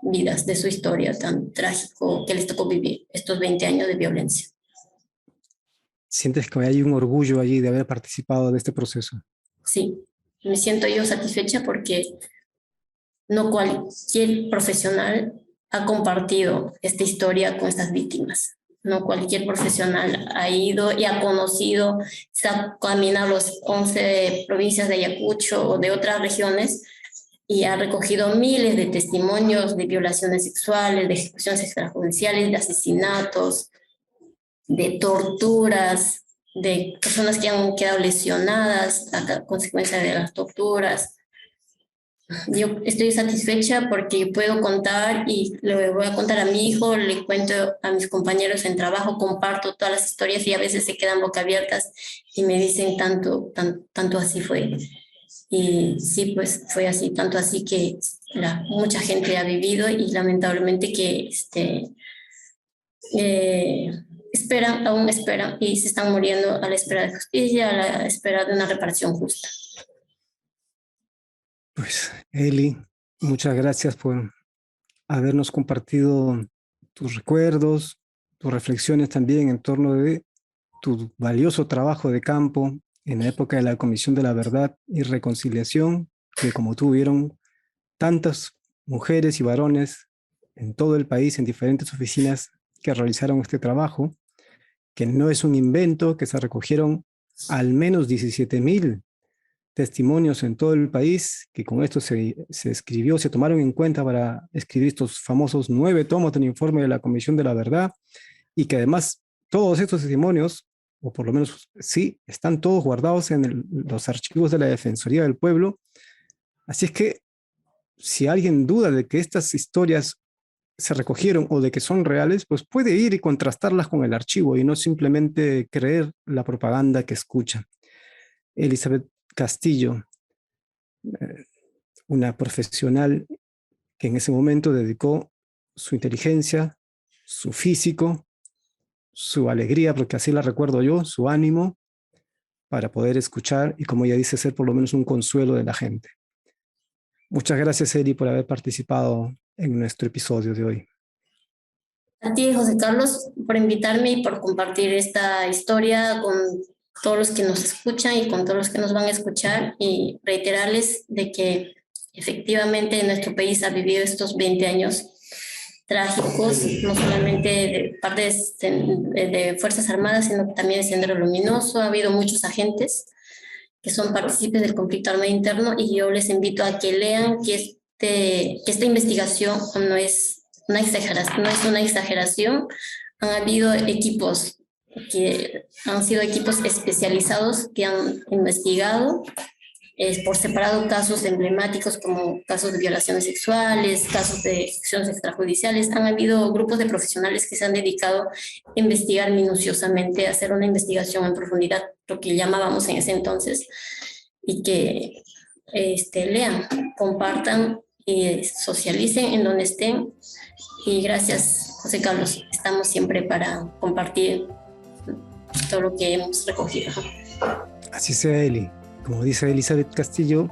vidas, de su historia tan trágico que les tocó vivir, estos 20 años de violencia. ¿Sientes que hay un orgullo allí de haber participado de este proceso? Sí, me siento yo satisfecha porque no cualquier profesional ha compartido esta historia con estas víctimas. No cualquier profesional ha ido y ha conocido, se ha caminado las 11 provincias de Ayacucho o de otras regiones y ha recogido miles de testimonios de violaciones sexuales, de ejecuciones extrajudiciales, de asesinatos, de torturas, de personas que han quedado lesionadas a consecuencia de las torturas. Yo estoy satisfecha porque puedo contar y le voy a contar a mi hijo, le cuento a mis compañeros en trabajo, comparto todas las historias y a veces se quedan boca abiertas y me dicen tanto así fue. Y sí, pues fue así, tanto así que mucha gente ha vivido y lamentablemente que aún esperan y se están muriendo a la espera de justicia, a la espera de una reparación justa. Pues, Eli, muchas gracias por habernos compartido tus recuerdos, tus reflexiones también en torno de tu valioso trabajo de campo en la época de la Comisión de la Verdad y Reconciliación, que como tú vieron tantas mujeres y varones en todo el país, en diferentes oficinas que realizaron este trabajo, que no es un invento, que se recogieron al menos 17,000 testimonios en todo el país, que con esto se escribió, se tomaron en cuenta para escribir estos famosos 9 tomos del informe de la Comisión de la Verdad, y que además todos estos testimonios, o por lo menos sí, están todos guardados en los archivos de la Defensoría del Pueblo. Así es que si alguien duda de que estas historias se recogieron o de que son reales, pues puede ir y contrastarlas con el archivo y no simplemente creer la propaganda que escucha. Elizabeth Castillo, una profesional que en ese momento dedicó su inteligencia, su físico, su alegría, porque así la recuerdo yo, su ánimo, para poder escuchar y, como ella dice, ser por lo menos un consuelo de la gente. Muchas gracias, Eli, por haber participado en nuestro episodio de hoy. A ti, José Carlos, por invitarme y por compartir esta historia con todos los que nos escuchan y con todos los que nos van a escuchar, y reiterarles de que efectivamente nuestro país ha vivido estos 20 años trágicos, no solamente de parte de Fuerzas Armadas, sino también de Sendero Luminoso. Ha habido muchos agentes que son partícipes del conflicto armado interno, y yo les invito a que lean que esta investigación no es una exageración. Han habido equipos que han sido equipos especializados que han investigado por separado casos emblemáticos como casos de violaciones sexuales, casos de ejecuciones extrajudiciales. Han habido grupos de profesionales que se han dedicado a investigar minuciosamente, a hacer una investigación en profundidad, lo que llamábamos en ese entonces, y que lean, compartan y socialicen en donde estén. Y gracias, José Carlos. Estamos siempre para compartir todo lo que hemos recogido. Así sea, Eli. Como dice Elizabeth Castillo,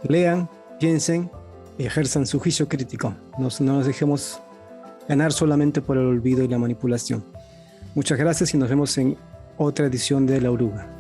lean, piensen y ejerzan su juicio crítico. No nos dejemos ganar solamente por el olvido y la manipulación. Muchas gracias y nos vemos en otra edición de La Oruga.